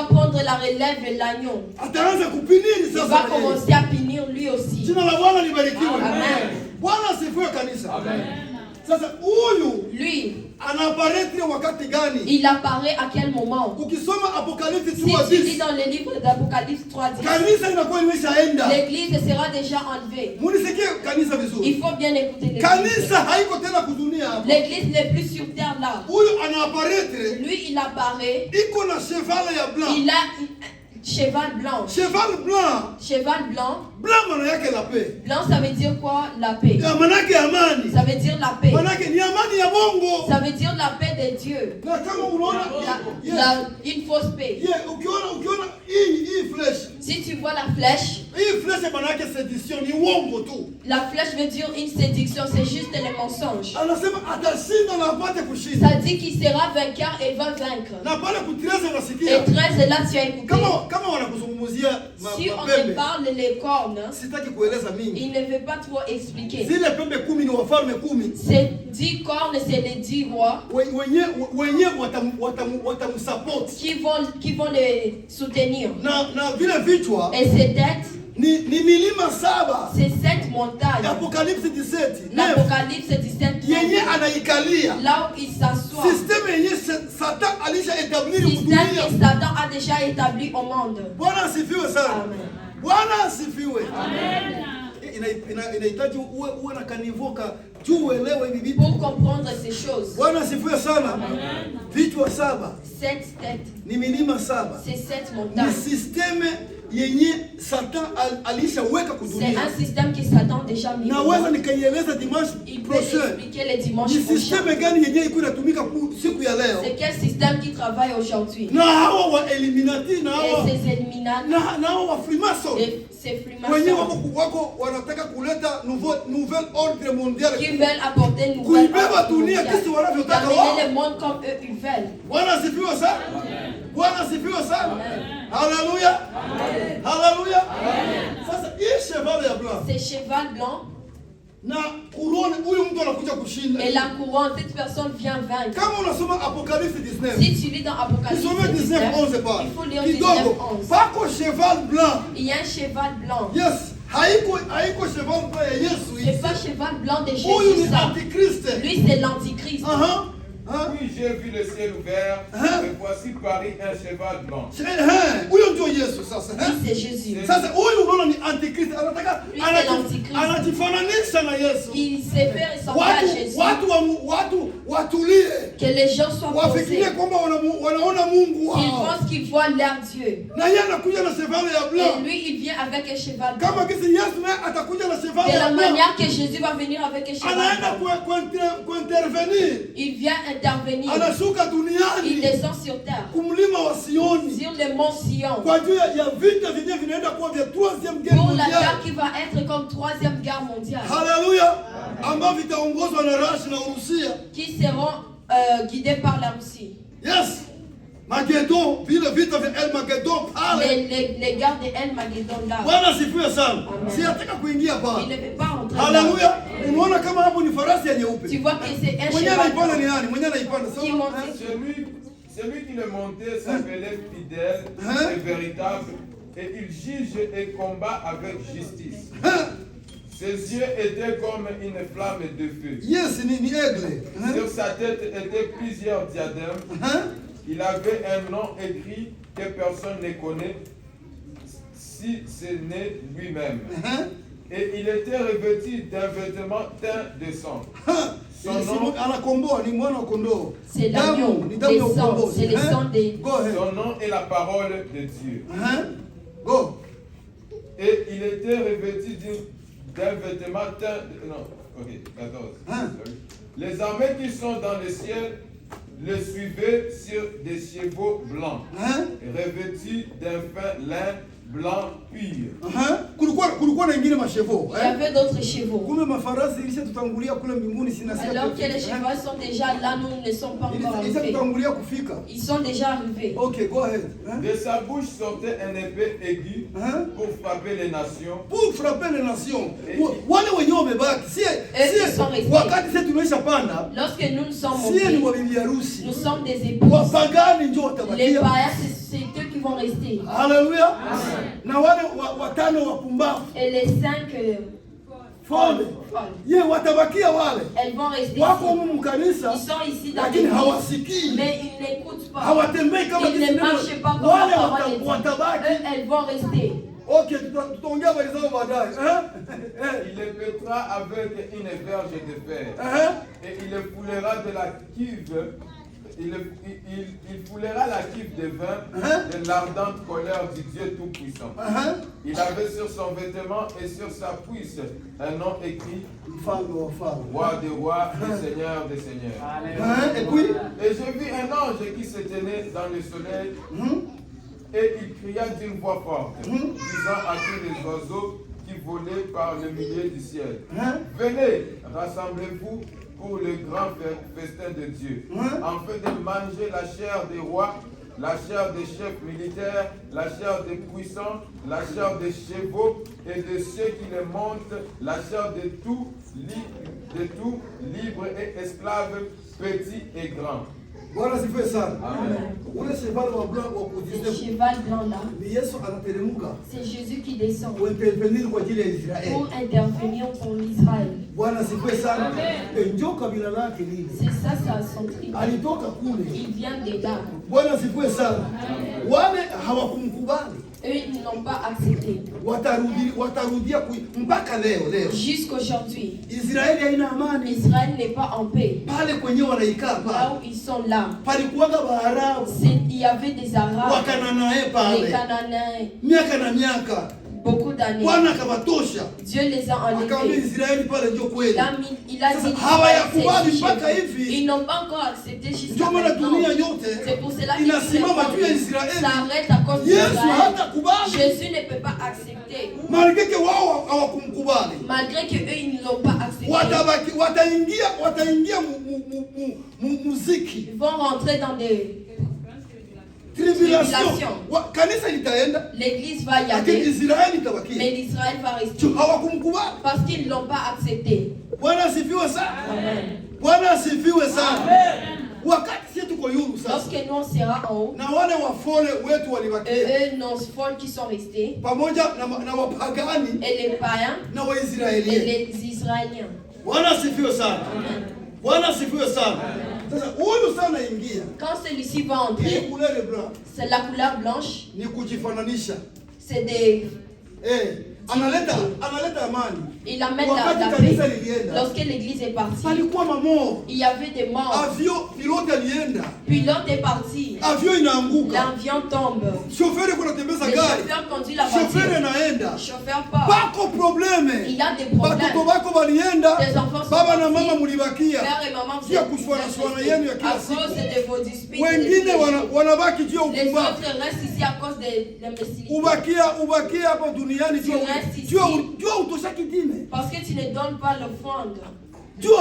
prendre la relève de l'agneau. Il va commencer à punir lui aussi. Amen. Lui, il apparaît à quel moment? Si tu lis dans le livre d'Apocalypse 3:10, l'église sera déjà enlevée. Il faut bien écouter l'église. L'église n'est plus sur terre là. Lui, il apparaît. Il a cheval blanc. Cheval blanc. Cheval blanc. Blanc, la paix. Blanc, ça veut dire quoi? La paix. Ça veut dire la paix. Ça veut dire la paix de Dieu. Une fausse paix. Si tu vois la flèche, la flèche veut dire une séduction, c'est juste les mensonges. Ça dit qu'il sera vainqueur et va vaincre. Et 13 là, tu as écouté. Si on te parle les cornes, il ne veut pas trop expliquer. Ces 10 cornes, c'est les 10 rois qui vont les soutenir. Et ces têtes, c'est 7 montagnes. L'Apocalypse 17. L'Apocalypse 17. Là où il s'assoit. Système que Satan a déjà établi au monde. Pour comprendre ces choses. 7 têtes. C'est 7 montagnes. C'est un système que Satan a déjà mis. Il peut expliquer les dimanches prochains. C'est quel système qui travaille aujourd'hui? Et ces Illuminati. Et ces frimaçons qui veulent apporter une nouvelle ordre mondial. Amener le monde comme eux ils veulent. Alléluia. Alléluia. C'est cheval blanc. Et la couronne, cette personne vient vaincre. Si tu lis dans Apocalypse 19, il faut lire 19:11. Il y a un cheval blanc. Yes. C'est pas cheval blanc de Jésus. Lui, c'est l'antichrist. Puis j'ai vu le ciel ouvert, et voici parut un cheval blanc. Lui, c'est Jésus. Lui, c'est l'antichrist. Il s'est fait ressembler à Jésus. Que les gens soient posés. Qu'ils pensent qu'ils voient leur Dieu. Et lui, il vient avec un cheval blanc. De la manière que Jésus va venir avec un cheval blanc. Il vient intervenir. Il descend sur terre. Sur le mont Sion. Pour la guerre qui va être comme 3e guerre mondiale. Alléluia. Qui seront guidés par la Russie. Yes. Mageddon, les gars de El Mageddon là. Il ne peut pas entrer. Alléluia. Tu vois que c'est un cheval qui monte. Celui qui le montait s'appelait fidèle et véritable, et il juge et combat avec justice. Ses yeux étaient comme une flamme de feu. Sur sa tête étaient plusieurs diadèmes. Il avait un nom écrit que personne ne connaît, si ce n'est lui-même. Et il était revêtu d'un vêtement teint de sang. C'est l'agneau, c'est le sang des... Son nom est la parole de Dieu. Et il était revêtu d'un vêtement teint de... Non, ok, 14. Les armées qui sont dans le ciel le suivaient sur des chevaux blancs, revêtus d'un fin lin blanc pur. Kulikuwa na ingine mashevo. Il y avait d'autres chevaux. Kumbe mafarasi ilisha kule mbinguni sinasikia. Alors que les chevaux sont déjà là, nous ne sommes pas encore arrivés. Ils sont déjà arrivés. Ok, go ahead. De sa bouche sortait un épée aiguë pour frapper les nations. Pour frapper les nations. Wale wenye wamebaki. Si wakati sisi tumeshapanda. Lorsque nous sommes montés, si ni wa bibi harusi. Nous sommes des épouses. Wapagani ndio watabakia. Les païens, c'est eux qui vont rester. Alléluia. Na wale watano wapumbavu. Et les 5 folles. Watabakia wale. Elles vont rester. Wako mu kanisa. Ils sont ici dans lakini hawasikii. Mais ils n'écoutent pas. Hawatembei kama ils ne marchent pas comme la parole est dit. Eux, elles vont rester. Ok, tutaongea habari zao baadaye. Il les mettra avec une verge de fer. Et il les foulera de la cuve. Il foulera la cuve de vin de l'ardente colère du Dieu Tout-Puissant. Il avait sur son vêtement et sur sa cuisse un nom écrit Roi des rois et Seigneur des seigneurs. Et j'ai vu un ange qui se tenait dans le soleil et il cria d'une voix forte, disant à tous les oiseaux qui volaient par le milieu du ciel, venez, rassemblez-vous pour le grand festin de Dieu, afin de manger la chair des rois, la chair des chefs militaires, la chair des puissants, la chair des chevaux et de ceux qui les montent, la chair de tout, libres et esclaves, petits et grands. Bwana sifiwe sana. Ule cheval blanc le cheval blanc là. C'est Jésus qui descend. Pour intervenir pour l'Israël. Bwana sifiwe sana. C'est ça son tribu. Il vient de là. Bwana sifiwe sana. Wale hawakumkubali. Eux, ils n'ont pas accepté. Jusqu'aujourd'hui, Israël n'est pas en paix. Là où ils sont là, il y avait des Arabes, des Cananéens. Beaucoup d'années. Dieu les a enlevés. Il a dit ils n'ont pas encore accepté jusqu'à maintenant. C'est pour cela que ça arrête à cause d'Israël. Jésus ne peut pas accepter. Malgré qu'eux ils ne l'ont pas accepté. Ils vont rentrer dans des tribulation. L'église va y aller, mais l'Israël va rester parce qu'ils ne l'ont pas accepté. Amen. Lorsque nous on sera en haut, eux, nos folles qui sont restés, et les païens, et les Israéliens. Quand celui-ci va entrer, c'est la couleur blanche. C'est des... Il amène la paix. Lorsque l'église est partie, il y avait des morts. Pilote est parti. L'avion tombe. Le chauffeur conduit la voiture. Le chauffeur part. Il y a des problèmes. Les enfants sont partis. Père et maman, vous êtes à cause de vos disputes. Les autres restent ici à cause de l'imbécilité. Parce que tu ne donnes pas l'offrande. Tu ne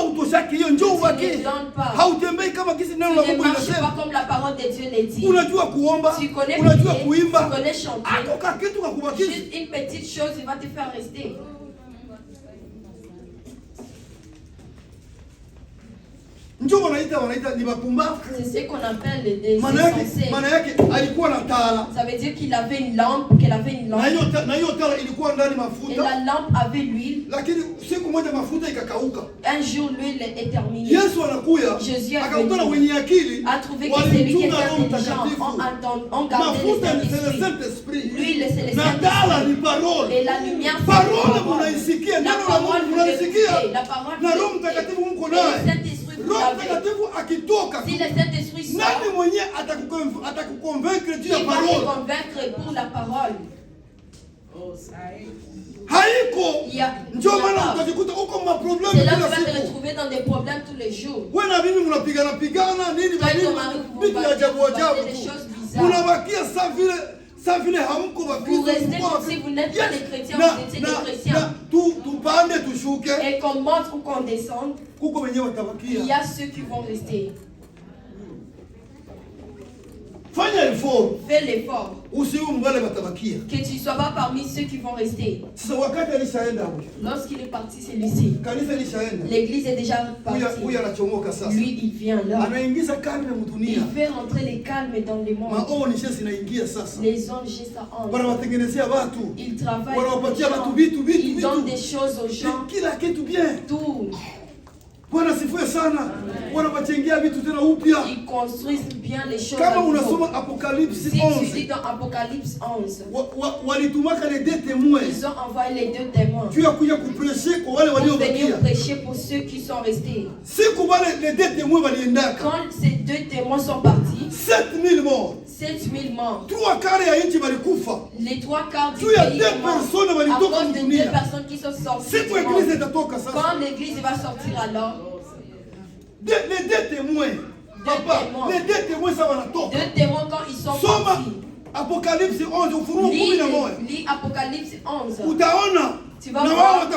marches pas comme la parole de Dieu le dit. Tu connais prier, tu connais chanter. Juste une petite chose, il va te faire rester. C'est ce qu'on appelle des insensés. Ça veut dire qu'il avait une lampe, qu'elle avait une lampe. Et la lampe avait l'huile. Un jour, l'huile est terminée. Jésus a trouvé que celui qui était intelligent ont gardé le Saint-Esprit. L'huile, c'est le Saint-Esprit. Et la lumière, c'est la parole. La parole, vous l'écoutez. La parole, vous l'écoutez. Et le Saint-Esprit, si le Saint-Esprit sort, il va te convaincre pour la parole. C'est là que tu vas te retrouver dans des problèmes tous les jours. Toi et ton mari, vous battez des choses bizarres. Vous restez comme si vous n'êtes pas des chrétiens, vous étiez des chrétiens. Et qu'on monte ou qu'on descende, il y a ceux qui vont rester. Fais l'effort. Que tu ne sois pas parmi ceux qui vont rester. Lorsqu'il est parti, c'est celui-ci. L'église est déjà partie. Lui, il vient là. Il fait rentrer les calmes dans les mondes. Les ONG, ça entre. Il travaille. Il donne des choses aux gens. Tout. Ils construisent bien les choses. Si tu lis dans Apocalypse 11, ils ont envoyé les 2 témoins pour venir prêcher pour ceux qui sont restés. Quand ces 2 témoins sont partis, 7000 morts. 7000 morts. Les 3/4 du pays à cause de 2 personnes qui sont sorties. Quand l'église va sortir alors, les 2 témoins, papa, les 2 témoins, ça va la toque. 2 témoins quand ils sont partis. Apocalypse 11, lis Apocalypse 11. Tu vas voir.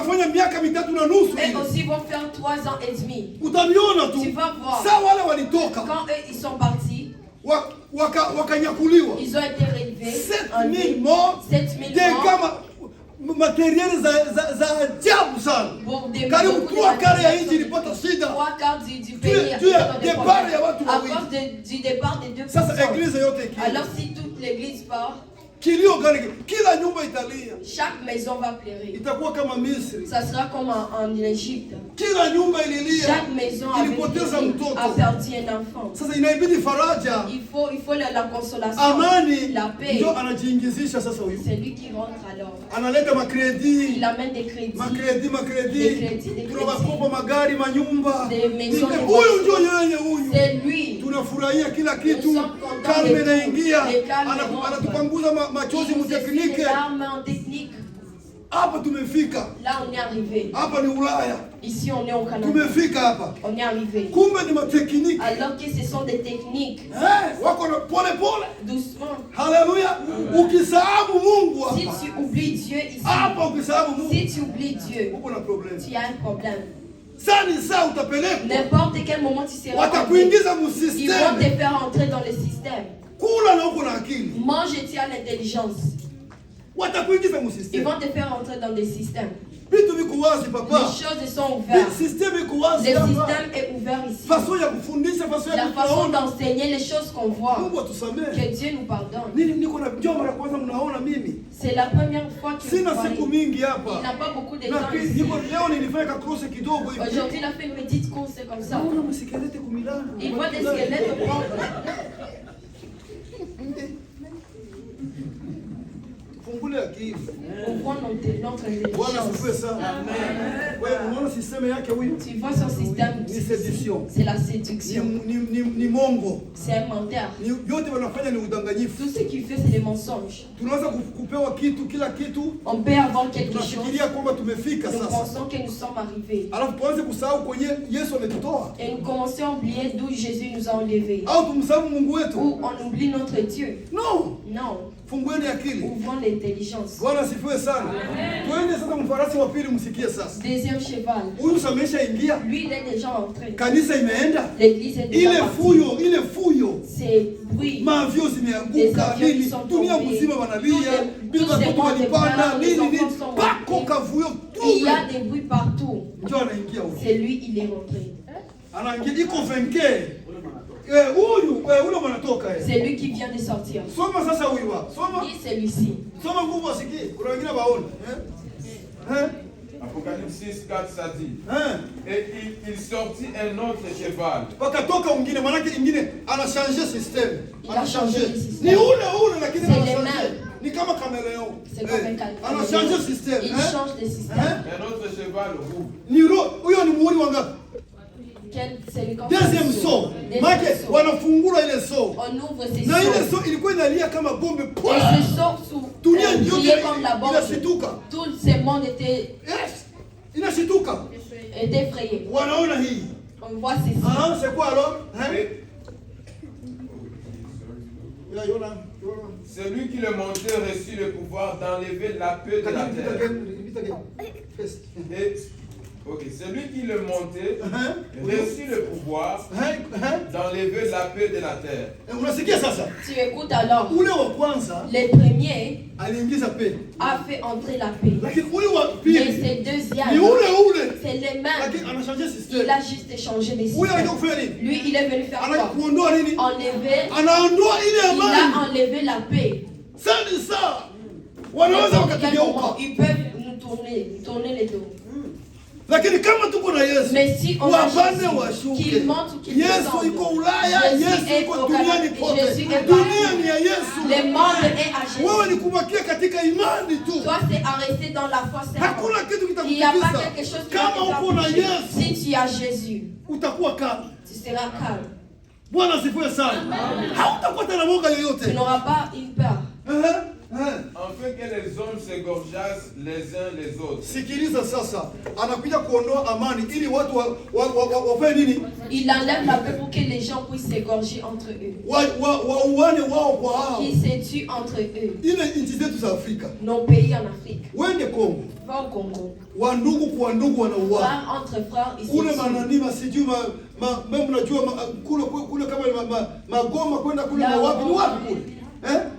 Et aussi vont faire 3 ans et demi. Tu vas voir. Quand eux ils sont partis, ils ont été relevés. 7000 morts. 7000 morts. Matériel za ajabu sana. Karibu 3/4 ya nchi ilipata shida. 3/4 du pays. Départ ya watu à cause du départ des 2 personnes. Sasa église yote ikiwa. Alors si toute l'église part, kila nyumba italia. Chaque maison va pleurer. Itakuwa kama Misri. Ça sera comme en Égypte. Kila nyumba ililia. Chaque maison a perdu un enfant. Sasa inaibidi faraja. Il faut la consolation. Amani. La paix. Ndio anajiingizisha sasa huyu. C'est lui qui rentre alors. Analeta makredi. Il amène des crédits. Makredi. Tunawakopa magari, manyumba. Des maisons. Huyu ndio yeye huyu. C'est lui. Tunafurahia kila kitu. Kalme inaingia. Anatupanguza machozi mteknike. Hapa tumefika. Là on est arrivé. Hapa ni Ulaya. Ici on est au Canada. Tumefika hapa. On est arrivé. Kumbe ni matekniki. Alors que ce sont des techniques. Wako na pole pole. Doucement. Haleluya. Ukisahau Mungu hapa. Si tu oublies Dieu ici. Hapa ukisahau Mungu. Si tu oublies Dieu. Uko na problème. Tu as un problème. Utapelekwa. N'importe quel moment tu seras. Watakuingiza mu système. Ils vont te faire entrer dans le système. Kula na uko na akili. Mange et tu as l'intelligence. Watakuingiza mu système. Ils vont te faire entrer dans des systèmes. Vitu viko wazi papa. Les choses sont ouvertes. Le système iko wazi. Le système est ouvert ici. Façon ya kufundisha, façon ya la façon d'enseigner les choses qu'on voit. Mungu atusamee. Que Dieu nous pardonne. Niko na njoo mara kwanza mnaona mimi. C'est la première fois que sina siku mingi hapa. Il n'a pas beaucoup de temps ici. Leo nilifanya cross kidogo hivi. Aujourd'hui il a fait une petite course comme ça. Il voit des squelettes prendre. Fungule akili. On voit notre Bwana asifiwe sana. Wewe unaona system yake huyu? Tu vois son système. Ni séduction. C'est la séduction. Ni mongo. C'est un menteur. Yote wanafanya ni udanganyifu. Tout ce qu'il fait c'est des mensonges. Tunaweza kupewa kitu kila kitu. On peut avoir quelque chose. Tunafikiria kwamba tumefika sasa. Nous pensons que nous sommes arrivés. Alors tuanze kusahau kwenye Yesu ametutoa. Et nous commençons à oublier d'où Jésus nous a enlevés. Au tumsahau Mungu wetu. Ou on oublie notre Dieu. Non. Non. Fungueni akili. Ouvrons l'intelligence. Bwana asifiwe sana. Twende sasa mfarasi wa pili msikie sasa. Deuxième cheval. Huyu samesha ingia. Lui il est déjà entré. Kanisa imeenda. L'église est déjà partie. Ile fuyo. C'est bruit. Mavyo zimeanguka nini? Dunia mzima wanalia. Bila watu walipanda nini? Pako kavuyo tu. Il y a des bruits partout. Ndio anaingia huyo. C'est lui il est rentré. Anaingia iko venke. Huyu mwanatoka yeye. C'est lui qui vient de sortir. Soma sasa huyu wa. Soma. Ni celui-ci. Soma nguvu asikie. Kuna wengine baone. Apocalypse 6:4 ça dit. Et il sortit un autre cheval. Wakatoka mwingine manake ingine ana changer system. Ana changer. Ni ule lakini ana changer. Ni kama caméléon. C'est comme un caméléon. Ana changer system. Il change de système. Un autre cheval rouge. Ni huyo ni muoni wangapi? Deuxième saut. Maana wanafungula ile saut. On ouvre ces na ile saut ilikuwa inalia kama bombe. Et ce saut dunia yote comme la bombe. Inashituka. Tout ce monde était inashituka. Était effrayé. Wanaona hii. On voit ceci. C'est quoi alors? Celui qui le montait reçut le pouvoir d'enlever la paix de la terre. Celui qui le montait reçut le pouvoir d'enlever la paix de la terre. Tu écoutes alors. Le premier a fait entrer la paix. Mais c'est le deuxième. C'est les mêmes. Il a juste changé les systèmes. Lui, il est venu faire quoi? Enlever. Il a enlevé la paix. Ils peuvent nous tourner les dos. Mais si on a Jésus, qu'il monte ou qu'il descende, Jésus est au Canada, Jésus est partout. Le monde est à Jésus. Toi, c'est à rester dans la foi seulement. Il n'y a pas quelque chose qui va t'empêcher. Si tu as Jésus, tu seras calme. Tu n'auras pas une peur. Afin que les hommes s'égorgeassent les uns les autres. Il enlève la paix pour que les gens puissent s'égorger entre eux. Qu'ils se tuent entre eux. Nos pays en Afrique. Va au Congo. Frères entre frères, ils se tuent.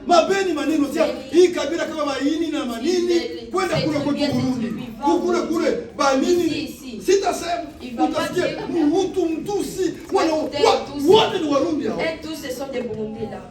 Mabeni maneno sia hii kabila kama maini na manini kwenda kule kwa Burundi kule banini sitasema utasikia mtu mtusi wote ni Warundi hao et tous ce sont des Burundais là.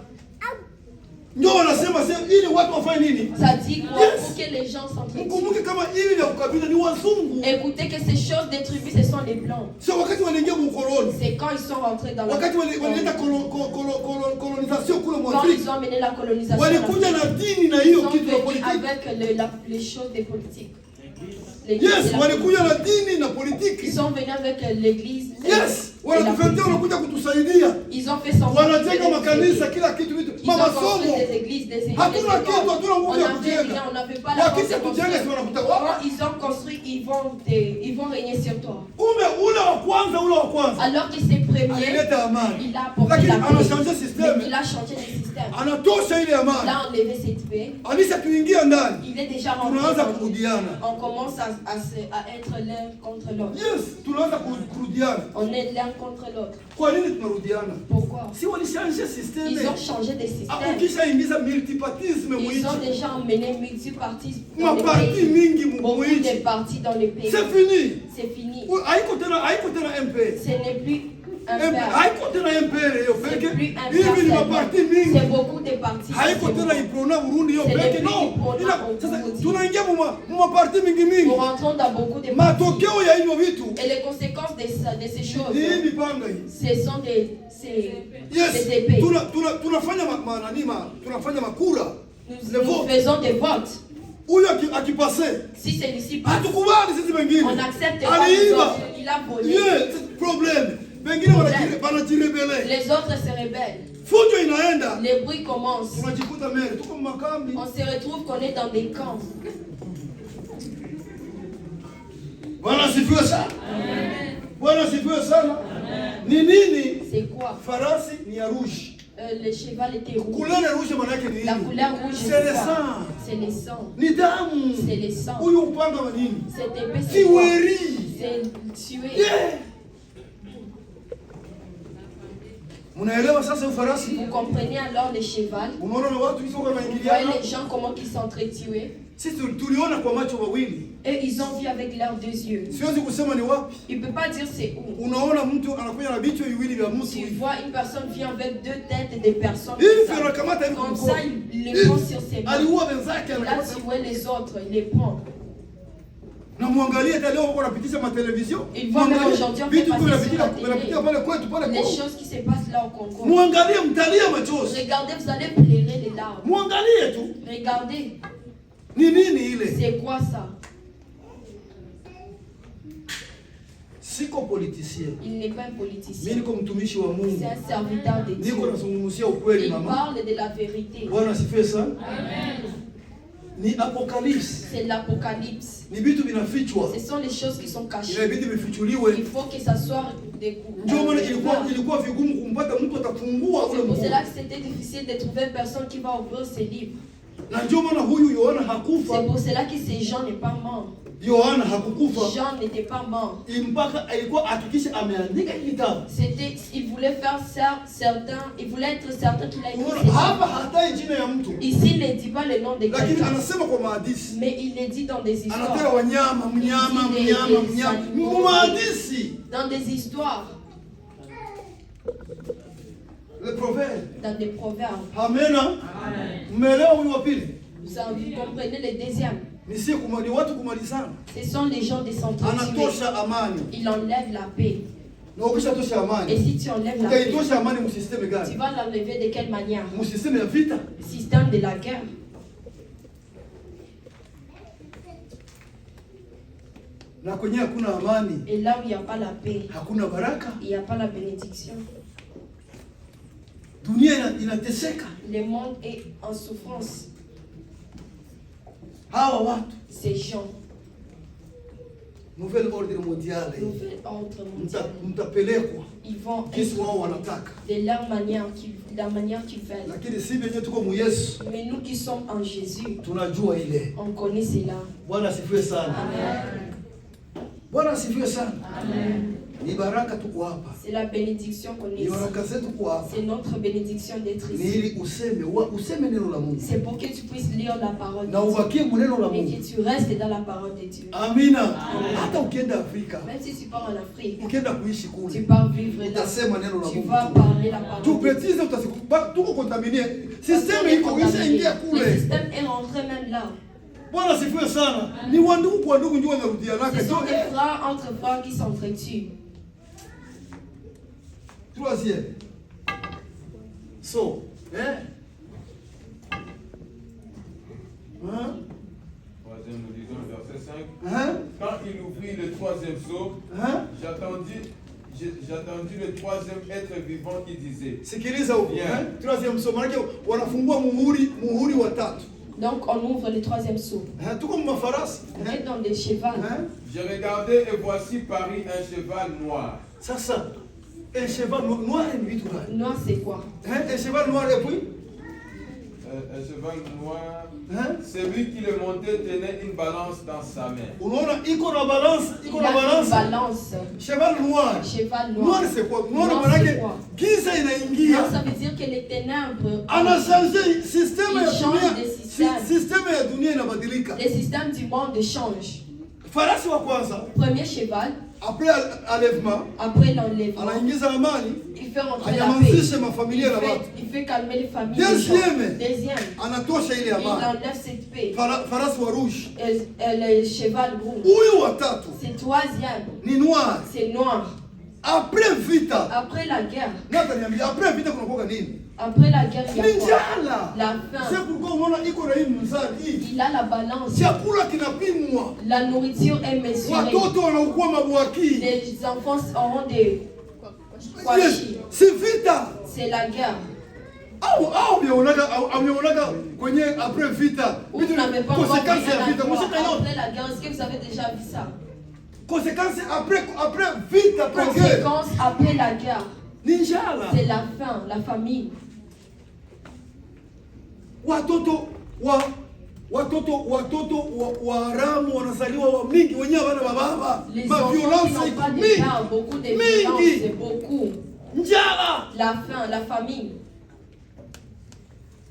Ndio wanasema sasa ili watu wafanye nini? Ça dit quoi? Pour que les gens s'entretuent. Mkumbuke kama hivi ya ukabila ni wazungu. Écoutez que ces choses des tribus ce sont les blancs. Sio wakati wanaingia mkoloni. C'est quand ils sont rentrés dans wakati walienda colonisation kule mwa Afrique. Quand ils ont mené la colonisation. Walikuja na dini na hiyo kitu ya politique. Avec les choses des politiques. Yes, walikuja na dini na politiki. Ils sont venus avec l'église. Yes, wanatufuatia wanakuja kutusaidia. Ils ont fait son wanajenga makanisa kila kitu vitu. Mama somo. Hatuna kitu, hatuna nguvu ya kujenga. Wakati kujenga si wanakuta wao. Ils ont construit, ils vont régner sur toi. Ule wa kwanza. Alors que c'est premier. Alileta amani. Il a apporté la paix. Anachangé système. Il a changé le système. Anatosha ile amani. Il a enlevé cette paix. Alisa tuingia ndani. Il est déjà rentré. Tunaanza kurudiana. On commence à être l'un contre l'autre. Yes, tunaanza kurudiana. On est l'un contre l'autre. Kwa nini tunarudiana? Pourquoi? Si walishaanza système. Ils ont changé des systèmes. Akisha ingiza multipartisme Ils ont déjà emmené multipartisme. Maparti mingi mu beaucoup de partis dans les pays. C'est fini. C'est fini. Haiko tena MP. Ce n'est plus un père. Haiko tena MP leo peke. Hivi ni maparti mingi. C'est beaucoup de partis. Haiko tena iprona Burundi yo peke no. Sasa tunaingia mu maparti mingi. Nous rentrons dans beaucoup de partis. Matokeo ya hivyo vitu. Et les conséquences de ces choses. Hii mipanga hii. Ce sont des épées. Tunafanya makura. Nous faisons des votes. Si celui-ci passe, on accepte pas les autres. Il a volé. Les autres se rebellent. Les bruits commencent. On se retrouve qu'on est dans des camps. C'est quoi? Le cheval était rouge. La couleur rouge, c'est le sang. C'est le sang. C'est le sang. Cette épée, c'est quoi? C'est tuer. Vous comprenez alors le cheval? Vous voyez les gens comment ils s'entretuent? Et ils ont vu avec leurs deux yeux. Il ne peut pas dire c'est où. Tu vois une personne vient avec deux têtes de personnes. Comme ça, il les prend sur ses mains. Il a tué les autres, il les prend. Na muangalie hata leo wako napitisha ma television. Vitu vinapita pale kwetu pale Congo. Les choses qui se passent là au Congo. Muangalie mtalia machozi. Regardez, vous allez pleurer les larmes. Muangalie tu. Regardez. Ni nini ile? C'est quoi ça? Siko politicien. Il n'est pas un politicien. Mimi niko mtumishi wa Mungu. C'est un serviteur de Dieu. Niko nazungumzia ukweli mama. Il parle de la vérité. Bwana asifiwe sana. Amen. Ni Apocalypse. C'est l'Apocalypse. Ni vitu vinafichwa. Ce sont les choses qui sont cachées. Inabidi vifichuliwe. Il faut que ça soit découvert. Ndio maana ilikuwa vigumu kumpata mtu atafungua ule C'est pour mlango. cela que c'était difficile de trouver une personne qui va ouvrir ces livres. Na ndio maana huyu Yohana hakufa. C'est pour cela que ces gens n'est pas mort. Yohana hakukufa. Jean n'était pas mort. Mpaka alikuwa hakikisha ameandika kitabu. C'était, il voulait faire ça, il voulait être certain qu'il a écrit ces Hapa hatai jina ya mtu. Ici, il ne dit pas le nom de Lakini quelqu'un. anasema kwa mahadithi. Mais il le dit dans des histoires. Anataka wanyama, mnyama. Mahadithi. Dans des histoires. Le proverbe. Dans des proverbes. Amen. Mmeelewa huyu wa pili? Vous comprenez le deuxième. Ni watu kumalizana. Ce sont les gens de s'entretuer. Anatosha amani. Il enlève la paix. Na ukishatosha amani. Et si tu enlèves la paix, Utaitosha amani mu systeme gani? tu vas l'enlever de quelle manière? Mu systeme ya vita. Système de la guerre. Na kwenye hakuna amani. Et là où il n'y a pas la paix, Hakuna baraka. il n'y a pas la bénédiction. Dunia inateseka. Le monde est en souffrance. Hawa watu. Ces gens. Nouvelle ordre mondiale. Nouvel ordre mondial. Mtapelekwa. Ils vont Kisi wao wanataka. de la manière qu'ils veulent. Lakini si venye tuko mu Yesu. Mais nous qui sommes en Jésus, Tunajua ile. on connaît cela. Bwana asifiwe sana. Amen. Bwana asifiwe sana. Amen. Ni baraka tuko hapa. C'est la bénédiction qu'on est Ni ici. baraka zetu kwa hapa. C'est notre bénédiction d'être Ni ici. ili useme neno la Mungu. C'est pour que tu puisses lire la parole de Na Dieu. ubakie mu neno la Et Mungu. que tu restes dans la parole de Dieu. Amina. Hata ukienda Afrika, Même si tu pars en Afrique, ukienda kuishi tu kule, pars vivre là. utasema neno la Tu Mungu. vas parler la parole de Dieu. Tupetize utasikuba tuko kontamine. Parce Systeme qu'on est iko contaminé. ishaingia Le kule. système est rentré même là. Bwana asifiwe sana. Ni wandugu kwa ndugu ndio wanarudianaka. Ce sont des frères entre frères qui s'entretuent. Troisième. So, Troisième, nous disons le verset 5. Hein? Quand il ouvrit le troisième sceau, Hein? j'attendis le troisième être vivant qui disait. Sikiliza huko. Troisième so, maana wanafungua muhuri wa tatu. Donc on ouvre le troisième sceau. Tuko mafarasi. On est dans des chevals. J'ai regardé et voici parut un cheval noir. Sasa, un cheval noir ni vitu gani? Noir c'est quoi? Un cheval noir et puis Un cheval noir. Hein? Celui qui le montait tenait une balance dans sa main. Unaona iko na balance, iko na Il a une balance. balance. Cheval noir. Cheval noir. Noir c'est quoi? Noir Noir, maana c'est yake quoi? giza Non, inaingia. ça veut dire que les ténèbres. Ana changé système Il ya change dunia. de système. Système ya dunia inabadilika. Les systèmes du monde changent. Farasi wa kwanza, Premier cheval, après enlèvement, après l'enlèvement, anaingiza amani, il fait rentrer la anyamazishe paix. mafamilia na watu. Il fait calmer les familles. des gens. Deuxième, Anatosha ile il amani. enlève cette paix. Farasi wa rouge. Et le cheval rouge. Huyu wa tatu C'est troisième, ni noir. c'est noir. Après vita, Après la guerre, nataniambia après vita kunakuwa nini? après la guerre, il y a Ni quoi? njala. La C'est faim. pourquoi unaona iko na hii mzani hii. Il a la balance. Chakula kinapimwa. La nourriture est mesurée. Watoto wanaugua mabwaki. Les enfants auront des Yes, kwashi. si vita. C'est la guerre. Au ameonaga kwenye après vita. Vous n'avez pas encore Conséquences ya rien vita. à Moi voir. c'est canon. Après la guerre, est-ce que vous avez déjà vu ça? Conséquences après vita, après guerre. Conséquence après la guerre. Ni njala. C'est la faim, la famine. Watoto wa haramu wanazaliwa wa mingi wenyewe wana baba. Les Ma enfants qui violence n'ont pas de mingi. père, beaucoup de violence, Mingi. c'est beaucoup. Njala. La faim, la famine.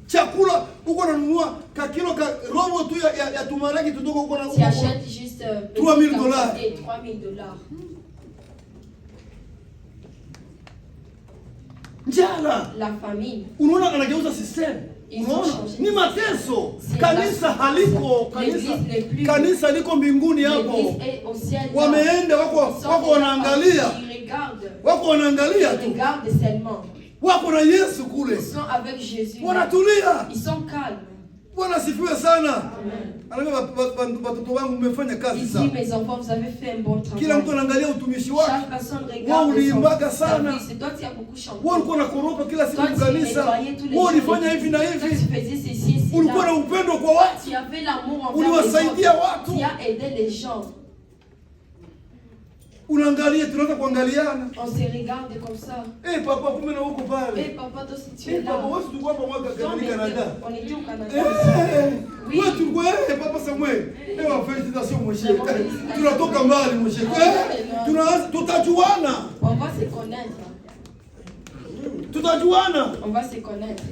Chakula uko nanunua ka kilo ka robo tu ya tumaraki tudogo uko na Tu achètes juste 3 000 dollars. 3 000 dollars. Njala. La famine. Unaona anageuza system. Ils ont Unaona changé. ni mateso. C'est Kanisa la- haliko, L'église n'est plus. kanisa liko mbinguni hapo. L'église est au ciel. là. Wameenda wako Ils sont wako wanaangalia. Ils regardent. Wako wanaangalia Ils tu. regardent seulement. Wako na Yesu kule. Ils sont avec Jésus. Wanatulia. Ils sont calmes. Bwana sifiwe sana. Amen. Anambia watoto wangu mmefanya kazi Ici, sana. mes enfants, vous avez fait un bon travail. Kila mtu anaangalia utumishi wake. Chaque personne Wewe regarde uliimbaga son sana. service. C'est toi qui as beaucoup chanté. Wewe ulikuwa unakoropa kila siku Toi, tu kanisa. nettoyais tous les Wewe jours ulifanya l'église. hivi na Toi, hivi. tu faisais ceci et ici. Ulikuwa na upendo kwa watu. Tu avais l'amour envers les Uliwasaidia autres. watu. Tu as aidé les gens. Unaangalia, tunaanza kuangaliana. On se regarde comme ça. Eh papa, kumbe na uko pale. Eh papa, toi aussi tu es là. Papa, wewe tulikuwa pamoja katika Canada. On était au Canada. Oui. Wewe tulikuwa papa Samuel. Félicitations mon cher. Tunatoka mbali mon cher. Tunaanza tutajuana. On va se connaître. Tutajuana. On va se connaître.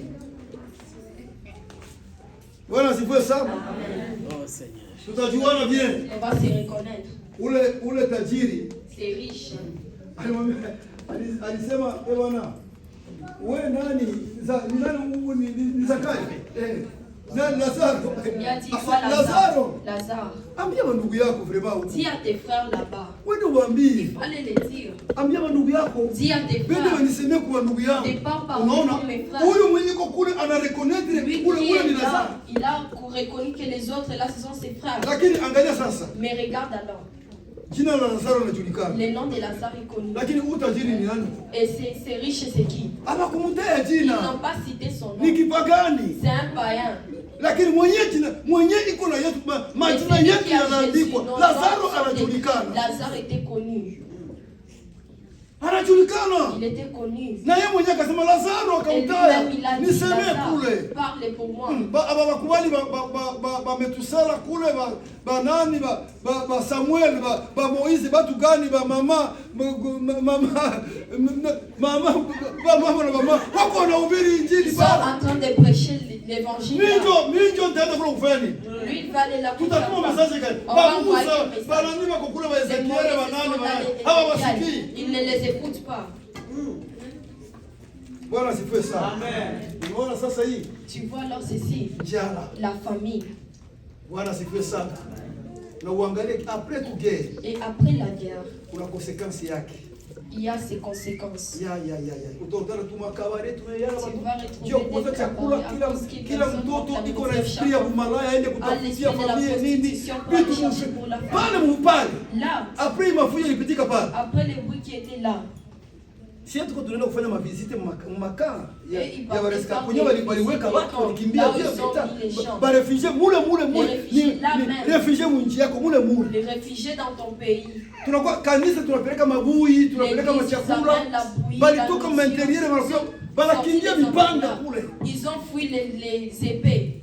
Bwana sifiwe sana. Oh Seigneur. Tutajuana bien. On va se reconnaître. Ule tajiri C'est riche. alisema bwana, wewe nani? Ni Zakayo. Nani? Lazaro. Lazaro. Ambia ndugu yako vraiment. Dis à tes frères là-bas. Wewe ndio waambie. Allez les dire. Ambia ndugu yako. Dis à tes frères. Wewe nisemee kwa ndugu yangu. Unaona? Huyu mwenye yuko kule ana reconnaître kule ni Lazaro. Il a reconnu que les autres là ce sont ses frères. Lakini angalia sasa. Mais regarde alors. Jina la Lazaro linajulikana. Le nom de Lazare est connu. Lakini utajiri ni nani? Et c'est riche, c'est qui? Ama kumtea Ils jina. n'ont pas cité son nom. Ni kipagani. C'est un païen. Lakini mwenye iko na Yesu, majina yetu yanaandikwa. Lazaro anajulikana. Lazare était connu. Anajulikana. Il était connu. Na yeye mwenyewe akasema Lazaro akamtaya. Nisemee kule. Parle pour moi. Bakubali metusala kule nani Samuel Moise batu gani mama wako wanahubiri injili Ils sont en train de prêcher l'évangile. Minjo tena kwa kufanya. Lui il va aller là pour tutatuma message gani? Musa banani bako kule ba Ezekiel banani hawa wasikii. Ils ne les écoutent pas. Bwana sifiwe sana. Amen. Unaona sasa hii? Tu vois alors ceci. Njala. La famille. Bwana sifiwe sana. Na uangalie après tout guerre. Et après la guerre, kuna conséquence yake. Il y a ses conséquences. Utaona tu makabare tunayala watu. Chakula kila mtoto iko na esprit ya umalaya aende kutafutia familia nini? Vitu pale mpale. Là. Après mafuja ilipitika pale. Après les bruits qui étaient là. Si tuko tunaenda kufanya mavisite mmakaa ya wareska kwenye waliweka watu walikimbia pia vita. Ba réfugiés mule ni réfugiés munji yako mule. Les réfugiés dans ton pays. Tunakuwa kanisa tunapeleka mabui, tunapeleka machakula. Bali toka m'intérieur wanakuwa banakimbia mipanga kule. Ils ont fui les épées.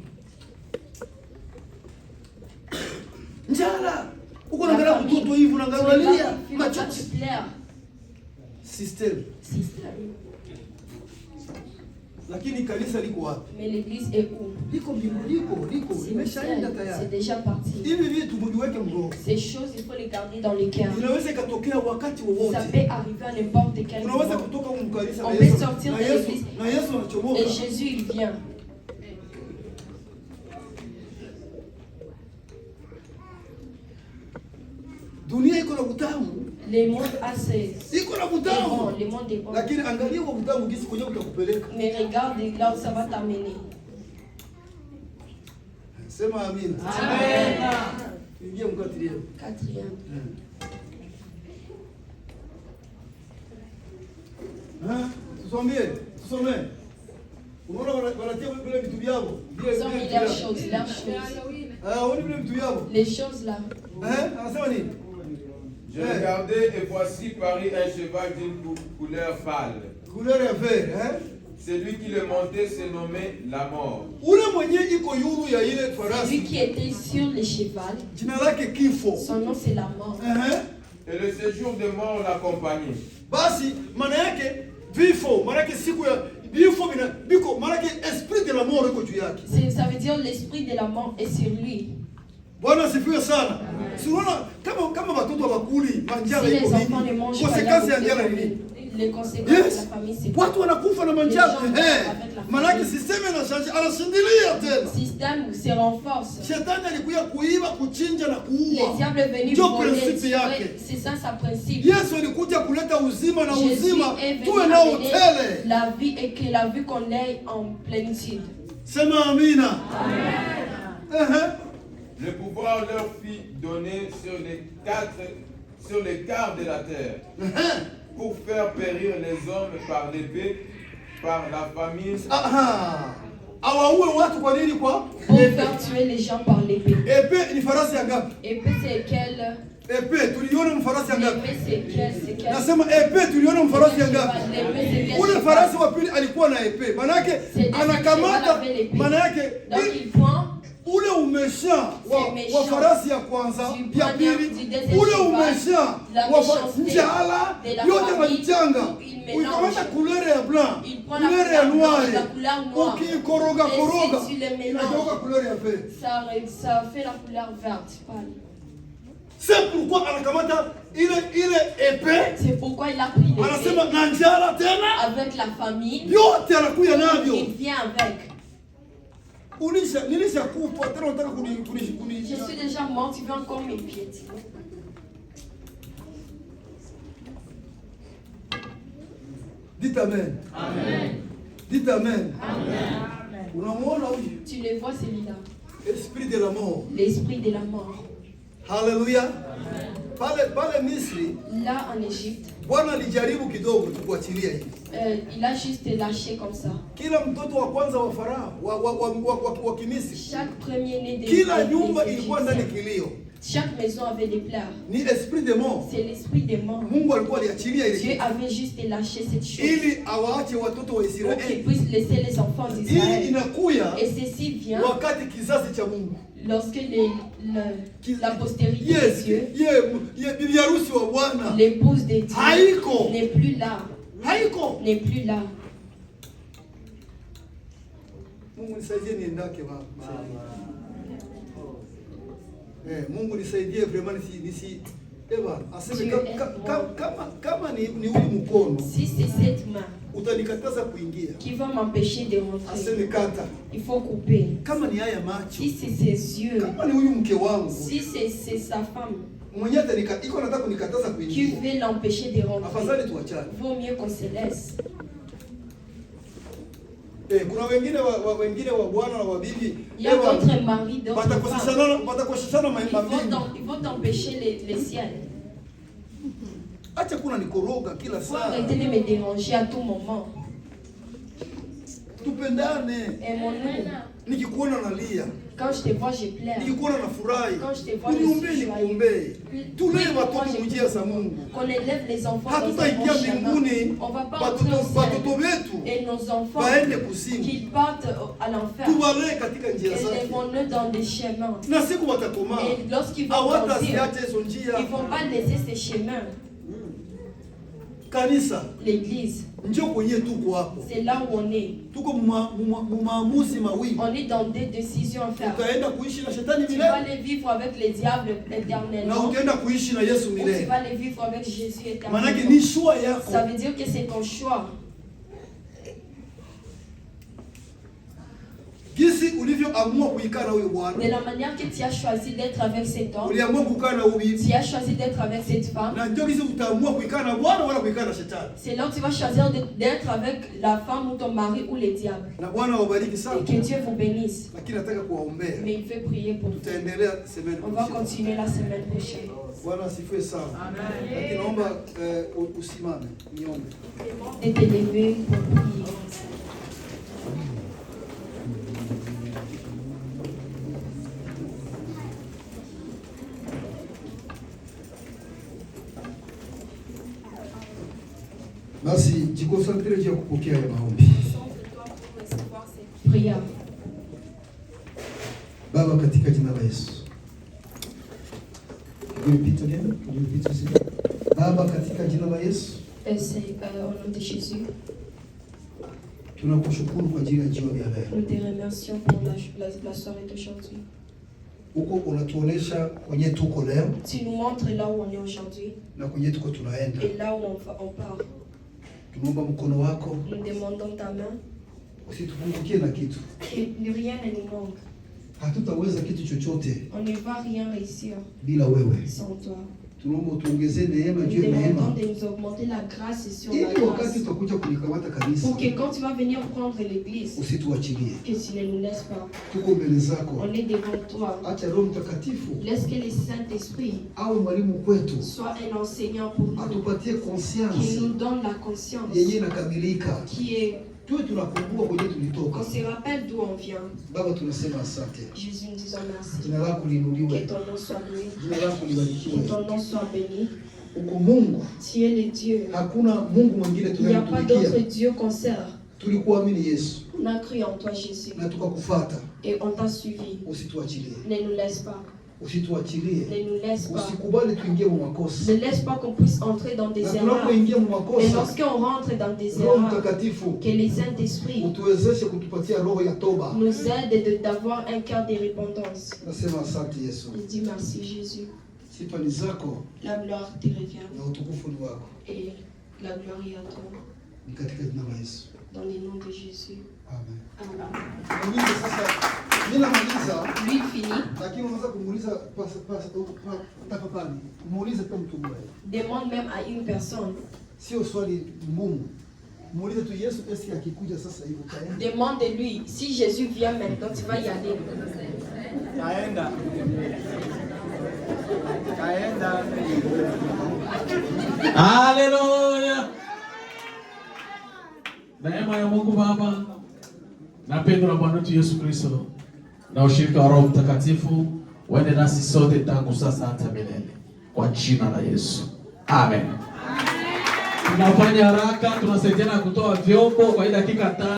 Njala. Uko naangalia mtoto hivi unaangalia machozi. Système. Lakini kanisa liko wapi? Mais l'église est où? Liko imeshaenda tayari. C'est déjà parti. Hivi vitu mliweke mroho. Ces choses il faut les garder dans les cœurs. Inaweza ikatokea wakati wowote. Ça peut arriver à n'importe quel moment. Unaweza kutoka mkanisa on peut sortir de l'église. Na Yesu anachomoka. Et Jésus il vient. Dunia iko na utamu. Les mondes assez. Iko na utamu. Les mondes est bon. Lakini angalia kwa utamu gisi kwenye utakupeleka. Mais regarde là où ça va t'amener. Sema amen. Amen. Ingia mkatilieni. Quatrième. Tusomee. Unaona wanatia vile vitu vyao. Ils ont mis leurs choses. Wani vile vitu vyao. Les choses là. Anasema nini? Je regardais et voici parut un cheval d'une couleur pâle. Couleur ya vert, Celui qui le montait se nommait la mort. Celui qui était sur le cheval, son nom c'est la mort. Et le séjour de mort l'accompagnait. Basi, maana yake vifo, maana yake siku ya vifo biko, maana yake esprit de la mort iko juu yake. Ça veut dire l'esprit de la mort est sur lui. Bwana sifiwe sana. Siona kama watoto wakuli manjala iko nini? Konsekansi ya njala ni nini? Les conséquences de la famille c'est watu wanakufa na manjala. Maana yake system inashanji, anashindilia tena. Système se renforce. Shetani alikuja kuiba, kuchinja na kuua. Le diable est venu voler. C'est ça sa principe. Yesu alikuja kuleta uzima na uzima tuwe nao tele. La vie et que la vie qu'on ait en plénitude. Sema amina. Amen. Le pouvoir leur fit donner sur les quarts de la terre, pour faire périr les hommes par l'épée, par la famine Pour faire tuer les gens par l'épée. Épée ni farasi ya ngapi? Épée c'est quelle? Épée tuliona mfarasi ya ngapi? Épée c'est quelle? C'est quelle? Nasema épée tuliona mfarasi ya ngapi? L'épée c'est quelle? Ule farasi wa pili alikuwa na épée. Maana yake anakamata, maana yake donc il prend ule umesha wa farasi ya kwanza ya pili, ule umesha wa njala yote walichanga, ukamata couleur ya blanc, couleur ya noir, ukikoroga inageuka couleur ya vert. Ça fait la couleur verte pâle. C'est pourquoi anakamata ile épée. C'est pourquoi il a pris l'épée. Anasema na njala tena avec la famine. Yote anakuya navyo. Il vient avec. Je suis déjà mort, tu veux encore mes pieds. Dites Amen. Amen. Dites Amen. Amen. Tu le vois celui-là. L'esprit de la mort. L'esprit de la mort. Alléluia. Pale Misri. Là en Égypte. Bwana alijaribu kidogo tukuachilia hivi. Il a juste lâché comme ça. Kila mtoto wa kwanza wa Farao wa Kimisri. Chaque premier-né de kila nyumba ilikuwa ndani kilio. Chaque maison avait des pleurs. Ni esprit de mort. C'est l'esprit des morts. Mungu alikuwa aliachilia ile. Dieu avait juste lâché cette chose. Ili awaache watoto wa Israeli. Pour qu'il puisse laisser les enfants d'Israël. Ili inakuya. Et ceci vient. Wakati kizazi cha Mungu. Lorsque la postérité de Dieu, l'épouse de Dieu n'est plus là. N'est plus là. Mungu nisaidie vraiment nisi aseme kama ni uli mkono. Si c'est cette main utanikataza kuingia qui va m'empêcher de rentrer. Aseme kata. Il faut couper. Kama ni haya macho. Si c'est ses yeux. Kama ni huyu mke wangu. Si c'est sa femme. Mwenye iko nataka kunikataza kuingia. Qui veut l'empêcher de rentrer. Afadhali tuachane. Vaut mieux qu'on se laisse. Kuna wengine wa bwana na wa bibi. Il y a d'autres maris, d'autres femmes. Ils vont t'empêcher les ciels. Acha kuna nikoroga kila saa. Faut arrêter de me déranger à tout moment. Tupendane. Aimons-nous. Nikikuona nalia. Quand je te vois, je pleure. Nikikuona nafurahi. Quand je te vois, je suis joyeux. Tulee watoto njia za Mungu. Qu'on élève les enfants dans hatutaingia mbinguni. On va pas entrer au ciel. Et nos enfants qu'ils partent à l'enfer. Tuwalee katika njia zake. Élevons-le dans des chemins. Na siku watakomaa. Et lorsqu'ils vont grandir, ils vont pas laisser ces chemins. Kanisa. L'église. Njoo kwenye tuko hapo. C'est là où on est. Tuko maamuzi mawili. On est dans des décisions à faire. Utaenda kuishi na shetani milele. Tu vas aller vivre avec les diables éternellement. Na utaenda kuishi na Yesu milele. Tu vas aller vivre avec Jésus éternellement. Manake ni choix yako. Ça veut dire que c'est ton choix. Gisi ulivyoamua kuikaa na huyo bwana. De la manière que tu as choisi d'être avec cet homme. Uliamua kukaa na huyo. Tu as choisi d'être avec cette femme. Na ndio gisi utaamua kuikaa na bwana wala kuikaa na shetani. C'est là où tu vas choisir d'être avec la femme ou ton mari ou les diables. Na Bwana awabariki sana. Et que Dieu vous bénisse. Lakini nataka kuwaombea. Mais il fait prier pour vous. Tutaendelea semaine prochaine. On va continuer la semaine prochaine. Bwana asifiwe sana. Amen. Lakini naomba usimame niombe. De te lever pour prier. Basi jikosantre juu ya kupokea ya maombi. Baba, katika jina la Yesu. Baba, katika jina la Yesu. Au nom de Jésus. Tunakushukuru kwa ajili ya jioni ya leo. Nous te remercions pour la soirée d'aujourd'hui. Uko unatuonesha kwenye tuko leo. Tu nous montres là où on est aujourd'hui. Na kwenye tuko tunaenda. Et là où on part. Tunaomba mkono wako. Nous demandons ta main. Usitupungukie na kitu. Rien ne nous manque. Hatutaweza kitu chochote. On ne va rien réussir. Bila wewe. Sans toi. Tunaomba tuongezee neema juu ya neema. Nous demandons de nous augmenter la grâce sur la grâce. Ili wakati utakuja kulikamata kanisa. Pour que quand tu vas venir prendre l'église. Usituachilie. Que tu ne nous laisses pas. Tuko mbele zako. On est devant toi. Acha Roho Mtakatifu. Laisse que le Saint-Esprit awe mwalimu kwetu. Soit un enseignant pour nous. Atupatie conscience. Qui nous donne la conscience. Yenye inakamilika. Qui est On se rappelle d'où on vient. Jésus, nous disons merci. Que ton nom soit loué. Que ton nom soit béni. Tu es le Dieu. Il n'y a pas d'autre Dieu qu'on sert. On a cru en toi, Jésus. Et on t'a suivi. Ne nous laisse pas. Ne nous laisse pas. Ne laisse pas qu'on puisse entrer dans des erreurs. Et lorsqu'on rentre dans des erreurs, que les Saint-Esprit nous aident d'avoir un cœur de repentance. Je dis merci, Jésus. La gloire te revient. Et la gloire est à toi. Dans le nom de Jésus. Amen. Lui finit. Demande même à une personne. Demande-lui, si Jésus vient maintenant, tu vas y aller. Alléluia. Neema ya Mungu Baba na pendo la Bwana wetu Yesu Kristo na ushirika wa Roho Mtakatifu uende nasi sote tangu sasa hata milele, kwa jina la Yesu. Amen. Tunafanya haraka, tunasaidiana kutoa vyombo kwa dakika 5.